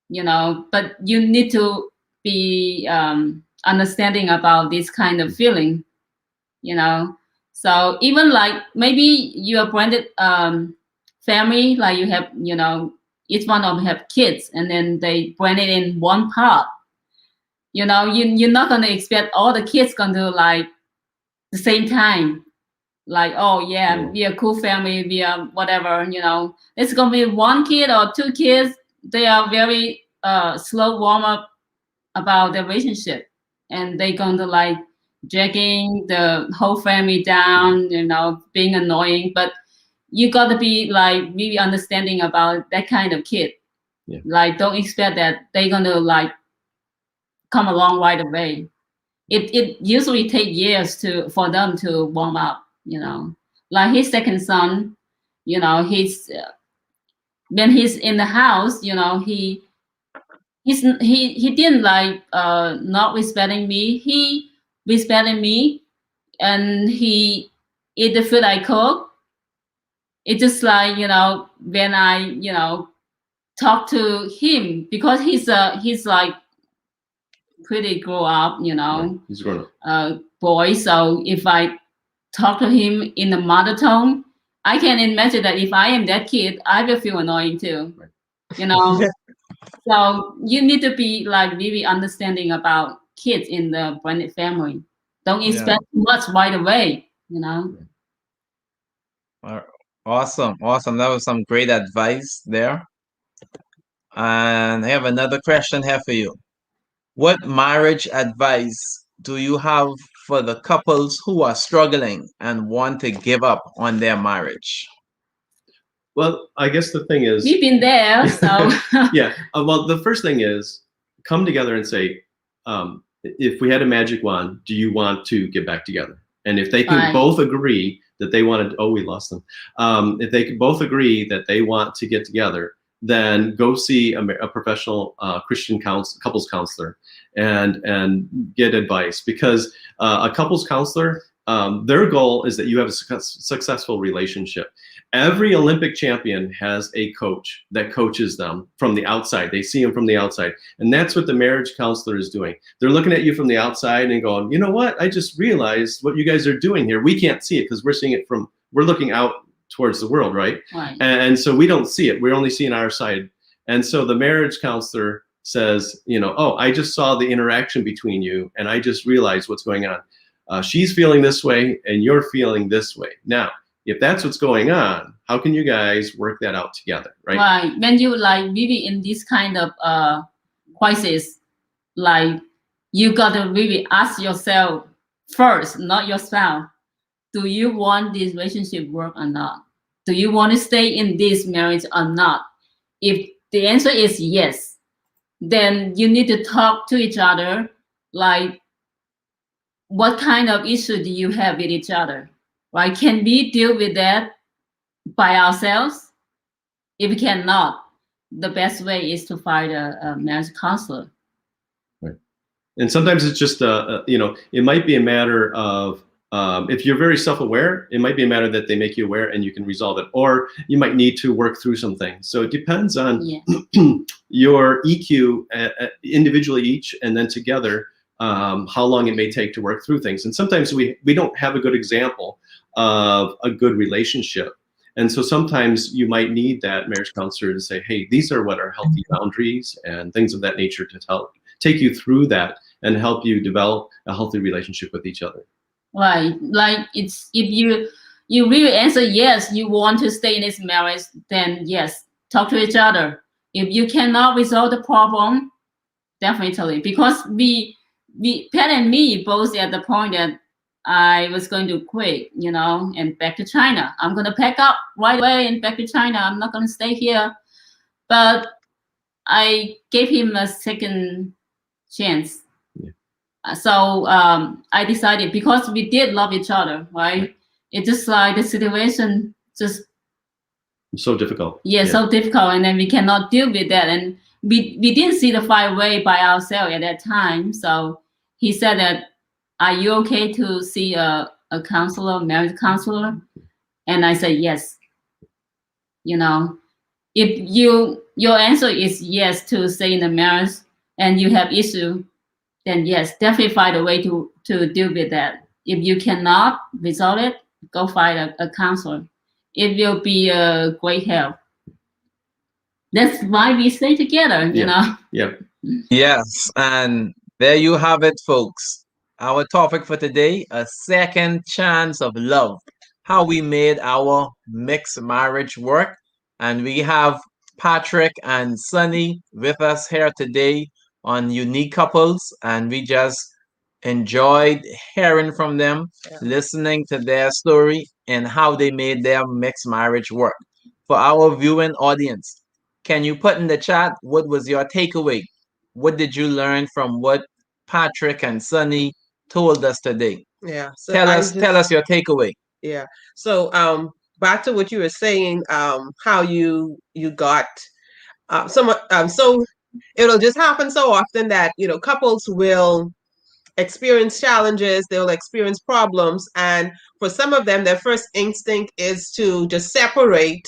you know, but you need to be understanding about this kind of feeling, you know. So even like maybe you are blended family, like you have, you know, each one of them have kids, and then they blend it in one pot. You know, you're not gonna expect all the kids gonna do like the same time. like, oh yeah, we are a cool family, we are whatever, you know. It's gonna be one kid or two kids. They are very slow warm up about the relationship, and they going to like dragging the whole family down, you know, being annoying. But you got to be like really understanding about that kind of kid. Yeah. Like, don't expect that they're gonna like come along right away. It usually take years for them to warm up, you know. Like his second son, you know, he's when he's in the house, you know, he didn't like not respecting me. He respected me, and he eat the food I cook. It's just like, you know, when I, you know, talk to him, because he's like pretty grow up, you know. Right. He's grown up. Boy. So if I talk to him in the mother tongue, I can imagine that if I am that kid, I will feel annoying too. Right. You know. So you need to be like really understanding about kids in the blended family. Don't expect too much right away, you know. Awesome. That was some great advice there. And I have another question here for you. What marriage advice do you have for the couples who are struggling and want to give up on their marriage? Well, I guess the thing is, we've been there, so yeah. Well, the first thing is come together and say, if we had a magic wand, do you want to get back together? And if they can both agree that they wanted, we lost them. If they can both agree that they want to get together, then go see a professional Christian couples counselor and get advice, because a couples counselor, their goal is that you have a successful relationship. Every Olympic champion has a coach that coaches them from the outside. They see them from the outside. And that's what the marriage counselor is doing. They're looking at you from the outside and going, you know what? I just realized what you guys are doing here. We can't see it because we're seeing it we're looking out towards the world, right? And so we don't see it. We're only seeing our side. And so the marriage counselor says, you know, I just saw the interaction between you and I just realized what's going on. She's feeling this way and you're feeling this way. Now, if that's what's going on, how can you guys work that out together, right? Right. When you like really in this kind of crisis, like you gotta really ask yourself first, not your spouse, do you want this relationship work or not? Do you want to stay in this marriage or not? If the answer is yes, then you need to talk to each other, like what kind of issue do you have with each other? Right? Can we deal with that by ourselves? If we cannot, the best way is to find a marriage counselor. Right. And sometimes it's just, it might be a matter of, if you're very self-aware, it might be a matter that they make you aware and you can resolve it. Or you might need to work through some things. So it depends on your EQ individually each, and then together, how long it may take to work through things. And sometimes we don't have a good example of a good relationship. And so sometimes you might need that marriage counselor to say, hey, these are what are healthy boundaries and things of that nature to help take you through that and help you develop a healthy relationship with each other. Right. Like if you really answer yes, you want to stay in this marriage, then yes, talk to each other. If you cannot resolve the problem, definitely, because Pat and me both at the point that I was going to quit, and back to China. I'm going to pack up right away and back to China. I'm not going to stay here. But I gave him a second chance. Yeah. So I decided, because we did love each other, right? It's just like the situation just so difficult. Yeah, so difficult, and then we cannot deal with that. And we didn't see the fight way by ourselves at that time. So he said that, are you okay to see a counselor, marriage counselor? And I said, yes. If your answer is yes to stay in the marriage and you have issue, then yes, definitely find a way to deal with that. If you cannot resolve it, go find a counselor. It will be a great help. That's why we stay together, you know? Yeah. Yes, and there you have it, folks. Our topic for today, a second chance of love. how we made our mixed marriage work. And we have Patrick and Sunny with us here today on Unique Couples. And we just enjoyed hearing from them, listening to their story and how they made their mixed marriage work. For our viewing audience, can you put in the chat what was your takeaway? What did you learn from what Patrick and Sunny told us today? Yeah. So tell us your takeaway. Yeah. So back to what you were saying, how you got so it'll just happen so often that couples will experience challenges, they'll experience problems, and for some of them their first instinct is to just separate,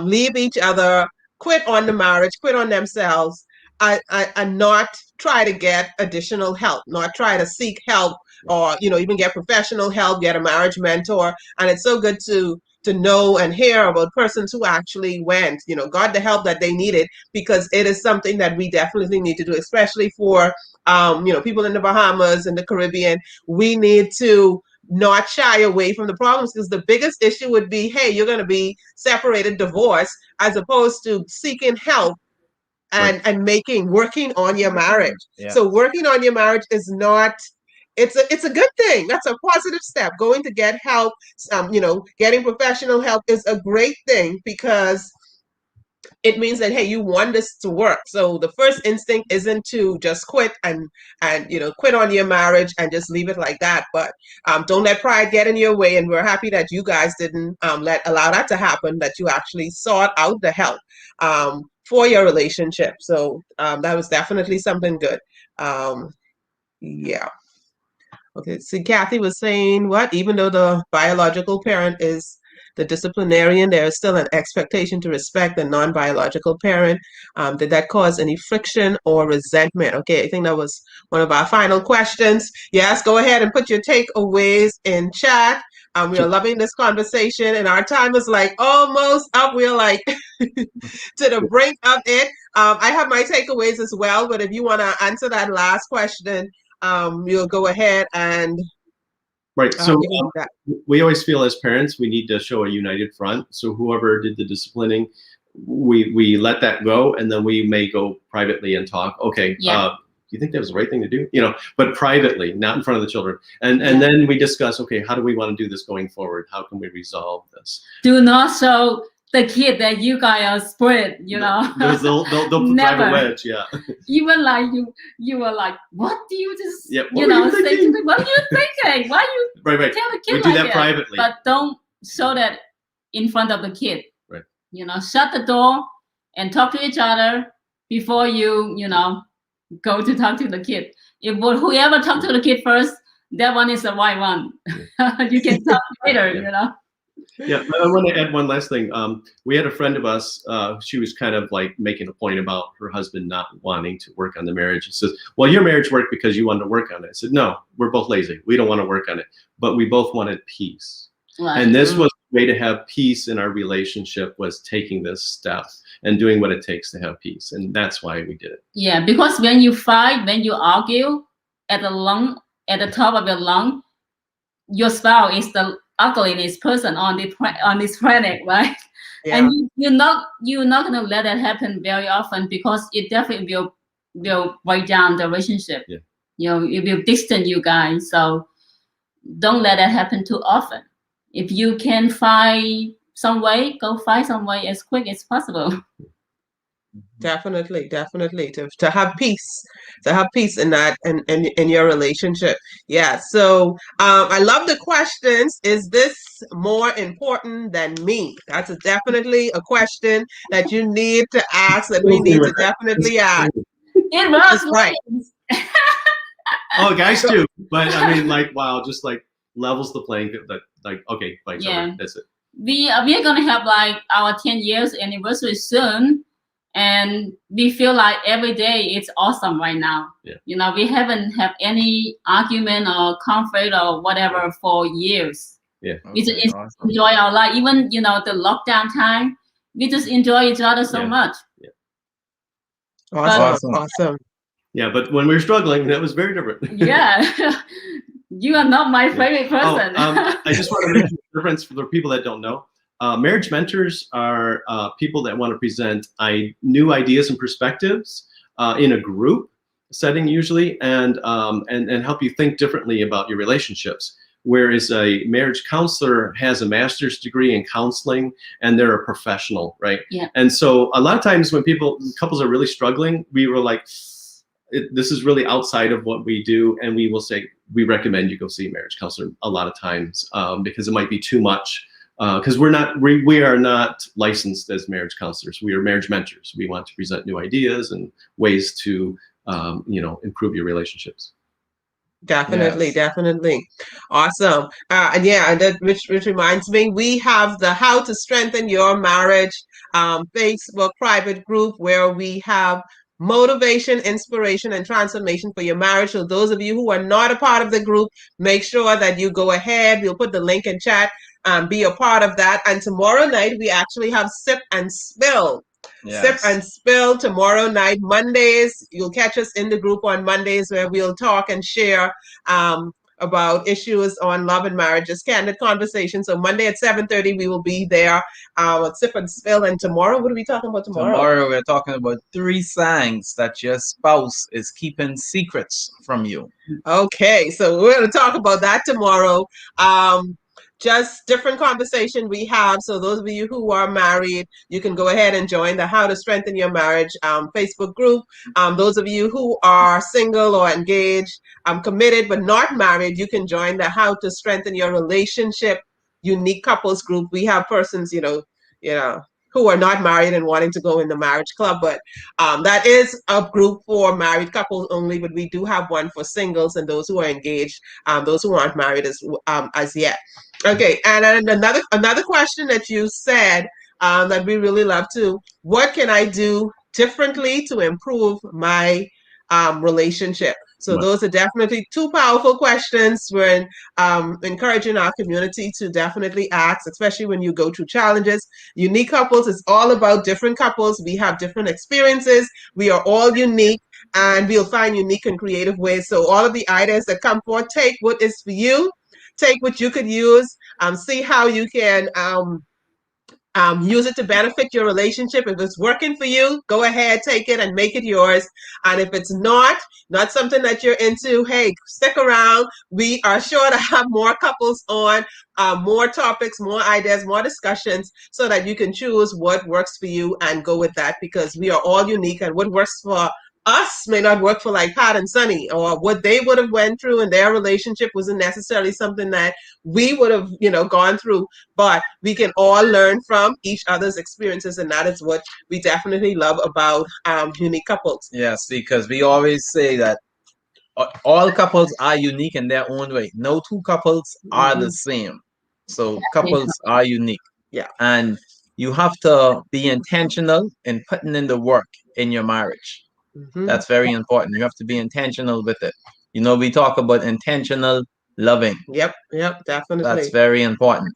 leave each other, quit on the marriage, quit on themselves, and not try to get additional help, not try to seek help, or even get professional help, get a marriage mentor. And it's so good to know and hear about persons who actually went, got the help that they needed, because it is something that we definitely need to do, especially for people in the Bahamas and the Caribbean. We need to not shy away from the problems, because the biggest issue would be, hey, you're going to be separated, divorced, as opposed to seeking help and working on your marriage. Yeah. So working on your marriage is not, it's a good thing. That's a positive step. Going to get help, getting professional help is a great thing, because it means that, hey, you want this to work. So the first instinct isn't to just quit and quit on your marriage and just leave it like that. But don't let pride get in your way. And we're happy that you guys didn't allow that to happen, that you actually sought out the help for your relationship. So that was definitely something good. Yeah. Okay. So Kathy was saying, even though the biological parent is the disciplinarian, there is still an expectation to respect the non-biological parent. Did that cause any friction or resentment? Okay, I think that was one of our final questions. Yes, go ahead and put your takeaways in chat. We are loving this conversation, and our time is like almost up. We're like to the brink of it. I have my takeaways as well, but if you want to answer that last question, you'll go ahead and right. So we always feel as parents, we need to show a united front. So whoever did the disciplining, we let that go, and then we may go privately and talk. Okay, do you think that was the right thing to do? But privately, not in front of the children. And then we discuss, okay, how do we want to do this going forward? How can we resolve this? Do not show the kid that you guys are split, They'll put private wedge, Even like you were like, what do you just, say to me, what are you thinking? Why you right. tell the kid we do that privately. But don't show that in front of the kid. Right. Shut the door and talk to each other before you, go to talk to the kid. Whoever talk to the kid first, that one is the right one. You can talk later, Yeah, I want to add one last thing. We had a friend of us, she was kind of like making a point about her husband not wanting to work on the marriage. She says, well, your marriage worked because you wanted to work on it. I said, no, we're both lazy. We don't want to work on it. But we both wanted peace. Right. And this was the way to have peace in our relationship, was taking this step and doing what it takes to have peace. And that's why we did it. Yeah, because when you fight, when you argue, at the top of your lung, your spouse is the ugliest person on this planet, right? Yeah. And you're not gonna let that happen very often, because it definitely will break down the relationship. Yeah. It will distance you guys. So don't let that happen too often. If you can find some way, go find some way as quick as possible. Definitely to have peace in that and in your relationship. Yeah. So I love the questions. Is this more important than me? That's definitely a question that you need to ask, that we need to definitely ask. It was right. Oh, guys too. But I mean, wow, just levels the playing field. Okay, that's it. We are gonna have our 10 years anniversary soon. And we feel like every day it's awesome right now. Yeah. We haven't had any argument or conflict or whatever for years. Yeah. We just enjoy our life. Even, the lockdown time, we just enjoy each other so much. Yeah. Awesome. Yeah, but when we were struggling, that was very different. Yeah. You are not my favorite person. I just want to make a difference for the people that don't know. Marriage mentors are people that want to present new ideas and perspectives in a group setting usually, and help you think differently about your relationships. Whereas a marriage counselor has a master's degree in counseling and they're a professional, right? Yeah. And so a lot of times when couples are really struggling, we were like, this is really outside of what we do, and we will say, we recommend you go see a marriage counselor a lot of times because it might be too much. Because we are not licensed as marriage counselors. We are marriage mentors. We want to present new ideas and ways to improve your relationships. Definitely, Yes. definitely. Awesome. And yeah, and that which reminds me, we have the How to Strengthen Your Marriage Facebook private group where we have motivation, inspiration, and transformation for your marriage. So those of you who are not a part of the group, make sure that you go ahead. We'll put the link in chat. Be a part of that. And tomorrow night, we actually have Sip and Spill. Yes. Sip and Spill tomorrow night. Mondays, you'll catch us in the group on Mondays where we'll talk and share about issues on love and marriage, just candid conversation. So Monday at 7:30, we will be there at Sip and Spill. And tomorrow, what are we talking about tomorrow? Tomorrow, we're talking about 3 signs that your spouse is keeping secrets from you. Okay, so we're going to talk about that tomorrow. Just different conversation we have. So those of you who are married, you can go ahead and join the How to Strengthen Your Marriage Facebook group. Those of you who are single or engaged, committed but not married, you can join the How to Strengthen Your Relationship Unique Couples group. We have persons, who are not married and wanting to go in the marriage club, but that is a group for married couples only. But we do have one for singles and those who are engaged, those who aren't married as yet. Okay, and then another question that you said that we really love too. What can I do differently to improve my relationship? So those are definitely 2 powerful questions. We're encouraging our community to definitely ask, especially when you go through challenges. Unique Couples is all about different couples. We have different experiences. We are all unique, and we'll find unique and creative ways. So all of the ideas that come forth, take what is for you. Take what you could use, see how you can use it to benefit your relationship. If it's working for you, go ahead, take it and make it yours. And if it's not something that you're into, hey, stick around. We are sure to have more couples on, more topics, more ideas, more discussions, so that you can choose what works for you and go with that, because we are all unique, and what works for us may not work for like Pat and Sunny, or what they would have went through in their relationship wasn't necessarily something that we would have, gone through. But we can all learn from each other's experiences, and that is what we definitely love about Unique Couples. Yes, because we always say that all couples are unique in their own way. No 2 couples are the same. So couples are unique. Yeah. And you have to be intentional in putting in the work in your marriage. That's very important. You have to be intentional with it. We talk about intentional loving. Yep, definitely. That's very important.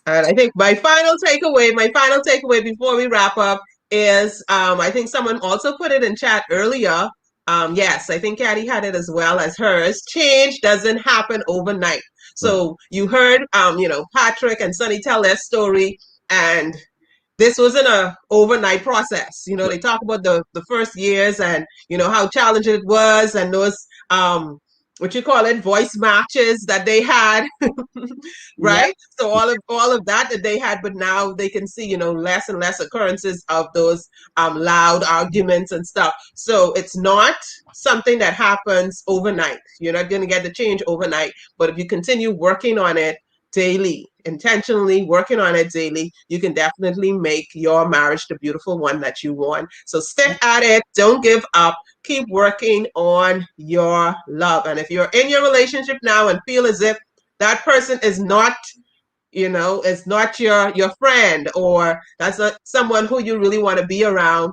And I think my final takeaway before we wrap up is, I think someone also put it in chat earlier. Yes, I think Caddy had it as well as hers. Change doesn't happen overnight. So you heard, Patrick and Sunny tell their story, and this wasn't an overnight process. They talk about the first years and, how challenging it was, and those, voice matches that they had, right? Yeah. So all of that they had, but now they can see, less and less occurrences of those loud arguments and stuff. So it's not something that happens overnight. You're not going to get the change overnight, but if you continue working on it daily, intentionally working on it daily, you can definitely make your marriage the beautiful one that you want. So stick at it. Don't give up. Keep working on your love. And if you're in your relationship now and feel as if that person is not, is not your friend, or that's not someone who you really want to be around,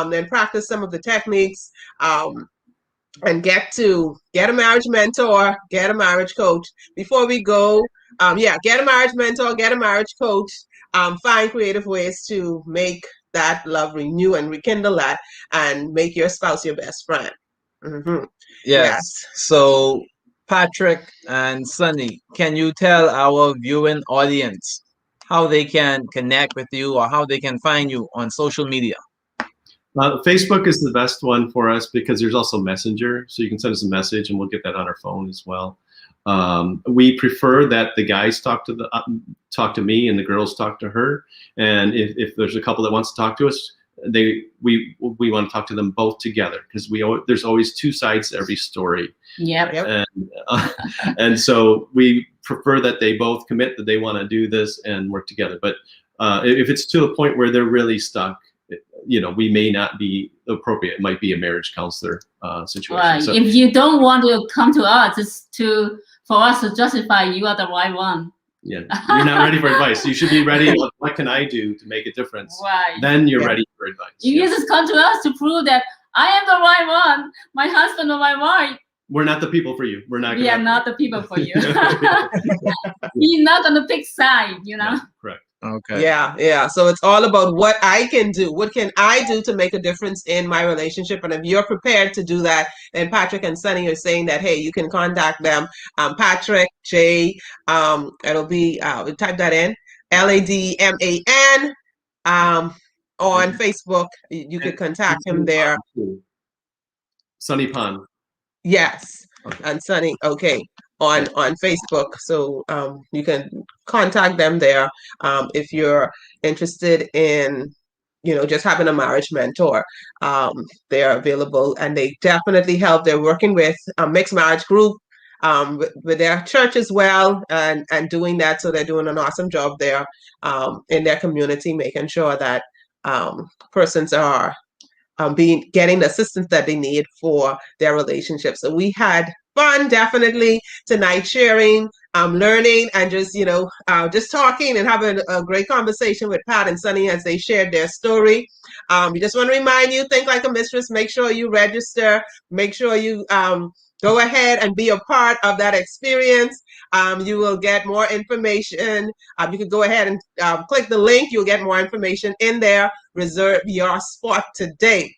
then practice some of the techniques, and get a marriage mentor, get a marriage coach. Before we go, get a marriage mentor, get a marriage coach, find creative ways to make that love renew and rekindle that, and make your spouse your best friend. Yes. So Patrick and Sunny, can you tell our viewing audience how they can connect with you or how they can find you on social media? Facebook is the best one for us because there's also Messenger, so you can send us a message and we'll get that on our phone as well. We prefer that the guys talk to me and the girls talk to her, and if there's a couple that wants to talk to us, we want to talk to them both together because there's always two sides to every story. Yep. And so we prefer that they both commit that they want to do this and work together. But if it's to a point where they're really stuck, we may not be appropriate. It might be a marriage counselor situation. Right. So, if you don't want to come to us, it's for us to justify you are the right one. Yeah, you're not ready for advice. You should be ready. What can I do to make a difference? Right. Then you're ready for advice. You just come to us to prove that I am the right one, my husband or my wife. We're not the people for you. We're not. We are not the people for you. He's not gonna pick side, Yeah, correct. Okay. Yeah. So it's all about what I can do. What can I do to make a difference in my relationship? And if you're prepared to do that, then Patrick and Sunny are saying that, hey, you can contact them. Patrick, J, it'll be, we type that in, LADMAN, on Facebook. You could contact him there. Sunny Pond. Yes. Okay. And Sunny, okay. On Facebook, so you can contact them there if you're interested in just having a marriage mentor. They're available and they definitely help. They're working with a mixed marriage group with their church as well and doing that. So they're doing an awesome job there in their community, making sure that persons are getting the assistance that they need for their relationship. So we had fun definitely tonight, sharing, learning, and just just talking and having a great conversation with Pat and Sunny as they shared their story. We just want to remind you, think like a mistress. Make sure you register. Make sure you go ahead and be a part of that experience. You will get more information. You can go ahead and click the link. You'll get more information in there. Reserve your spot today.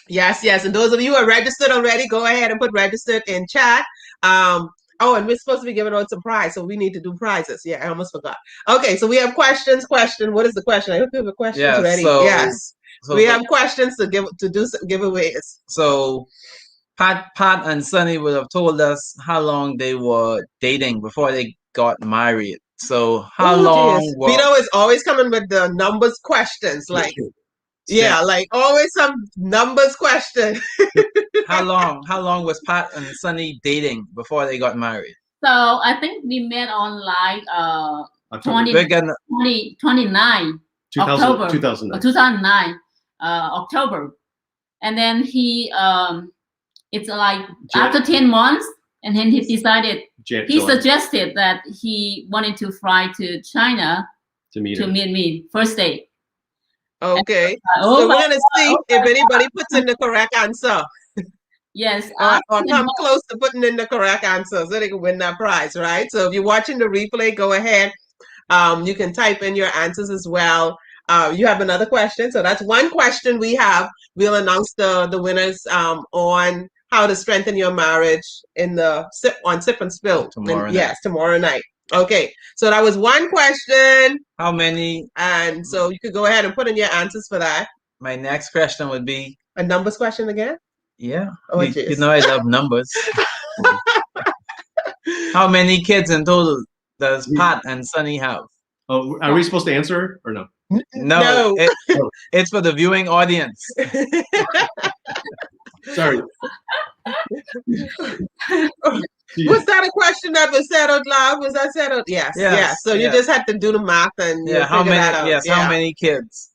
Yes. And those of you who are registered already, go ahead and put registered in chat. And we're supposed to be giving out some prize, so we need to do prizes. Yeah, I almost forgot. Okay, so we have questions. Question. What is the question? I hope you have questions ready. Yes. So we have questions to do some giveaways. So Pat and Sunny would have told us how long they were dating before they got married. So how long? Vito is always coming with the numbers questions, like. Yeah, like always some numbers question. How long was Pat and Sunny dating before they got married? So I think we met on like 2009 October 2009 October, and then he it's like after 10 months, and then he decided suggested that he wanted to fly to China to meet me first date. Okay, so we're gonna see if anybody puts in the correct answer. Yes, or come close to putting in the correct answer so they can win that prize, right? So if you're watching the replay, go ahead. You can type in your answers as well. You have another question, so that's one question we have. We'll announce the winners on how to strengthen your marriage on Sip and Spill. Tomorrow night. Okay, so that was one question. How many? And so you could go ahead and put in your answers for that. My next question would be a numbers question again. Yeah. Oh, you know I love numbers. How many kids in total does Pat and Sunny have? Oh, are we supposed to answer or no? No. It's for the viewing audience. Sorry. Was that a question that was said out loud? Was that said out? Yes. So you just had to do the math and how many? That out. Yes. Yeah. How many kids?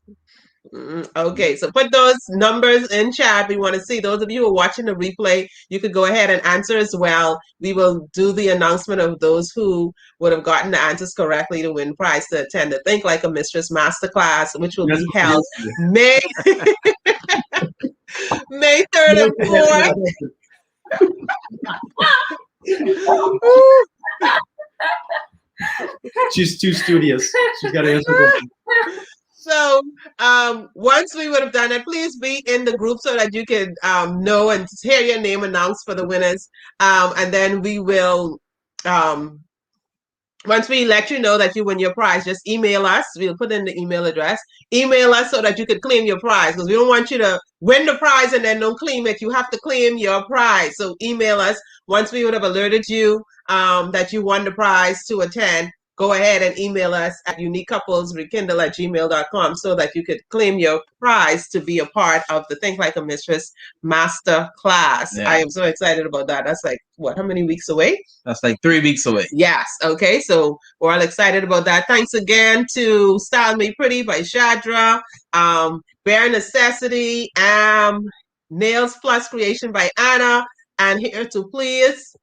Okay, so put those numbers in chat. We want to see those of you who are watching the replay. You could go ahead and answer as well. We will do the announcement of those who would have gotten the answers correctly to win prize to attend the Think Like a Mistress Masterclass, which will be held May 3rd and 4th. She's too studious. She's got to answer them. So once we would have done it, please be in the group so that you can know and hear your name announced for the winners. And then we will, once we let you know that you win your prize, just email us. We'll put in the email address. Email us so that you can claim your prize, because we don't want you to win the prize and then don't claim it. You have to claim your prize. So email us once we would have alerted you that you won the prize to attend. Go ahead and email us at uniquecouplesrekindle@gmail.com so that you could claim your prize to be a part of the Think Like a Mistress Masterclass. Yeah. I am so excited about that. That's like, what, how many weeks away? That's like 3 weeks away. Yes. Okay. So we're all excited about that. Thanks again to Style Me Pretty by Shadra, Bare Necessity, Nails Plus Creation by Anna, and Here to Please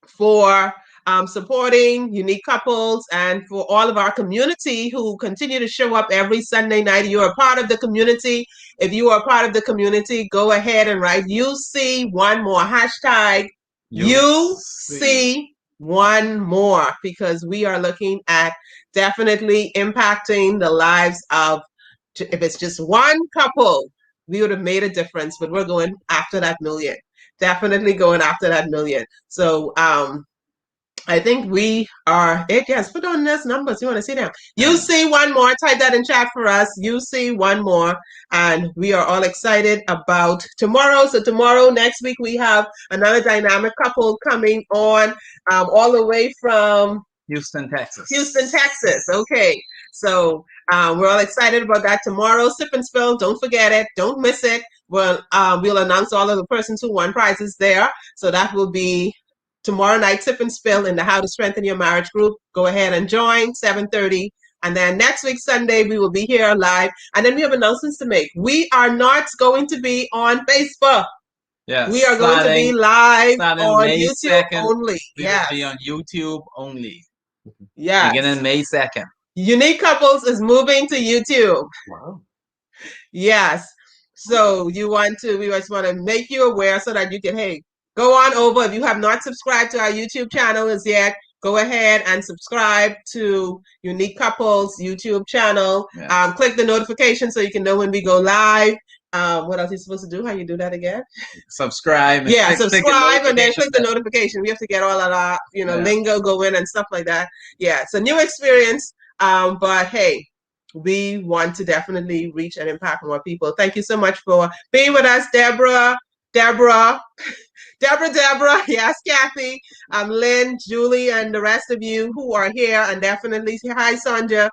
for supporting Unique Couples, and for all of our community who continue to show up every Sunday night. You are a part of the community. If you are a part of the community, go ahead and write UC one more, hashtag UC one more, because we are looking at definitely impacting the lives of, if it's just one couple, we would have made a difference, but we're going after that million. Definitely going after that million. So I think we are it. Yes, put on those numbers. You want to see them? You see one more. Type that in chat for us. You see one more. And we are all excited about tomorrow. So tomorrow, next week, we have another dynamic couple coming on all the way from Houston, Texas. Houston, Texas. Okay. So we're all excited about that tomorrow. Sip and Spill. Don't forget it. Don't miss it. We'll announce all of the persons who won prizes there. So that will be tomorrow night, Sip and Spill in the How to Strengthen Your Marriage group. Go ahead and join, 7:30. And then next week, Sunday, we will be here live. And then we have announcements to make. We are not going to be on Facebook. Yes. We are going to be live on May YouTube 2nd, only. We will be on YouTube only. Yeah. Beginning May 2nd. Unique Couples is moving to YouTube. Wow. Yes. So we just want to make you aware so that you can, hey, go on over. If you have not subscribed to our YouTube channel as yet, go ahead and subscribe to Unique Couples YouTube channel. Yes. Click the notification so you can know when we go live. What else are you supposed to do? How you do that again? Subscribe. Yeah, subscribe and then click the notification. We have to get all of our, lingo going and stuff like that. Yeah, it's a new experience. But hey, we want to definitely reach and impact more people. Thank you so much for being with us, Deborah, yes, Kathy, Lynn, Julie, and the rest of you who are here, and definitely hi, Sonja,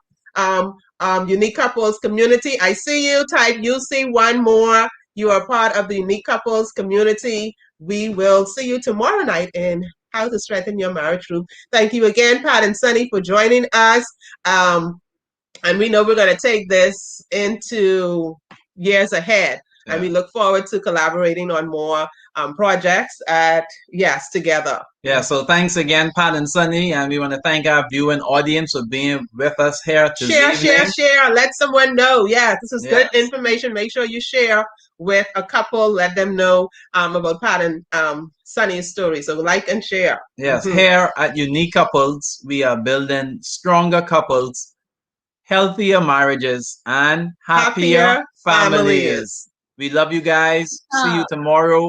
Unique Couples community. I see you. Type UC one more. You are part of the Unique Couples community. We will see you tomorrow night in How to Strengthen Your Marriage group. Thank you again, Pat and Sunny, for joining us. And we know we're going to take this into years ahead. Yeah. And we look forward to collaborating on more projects together. Yeah, so thanks again, Pat and Sunny, and we want to thank our viewing audience for being with us here today. Share. Let someone know. Yeah, this is good information. Make sure you share with a couple. Let them know about Pat and Sunny's story. So like and share. Yes, here at Unique Couples, we are building stronger couples, healthier marriages, and happier families. We love you guys. See you tomorrow.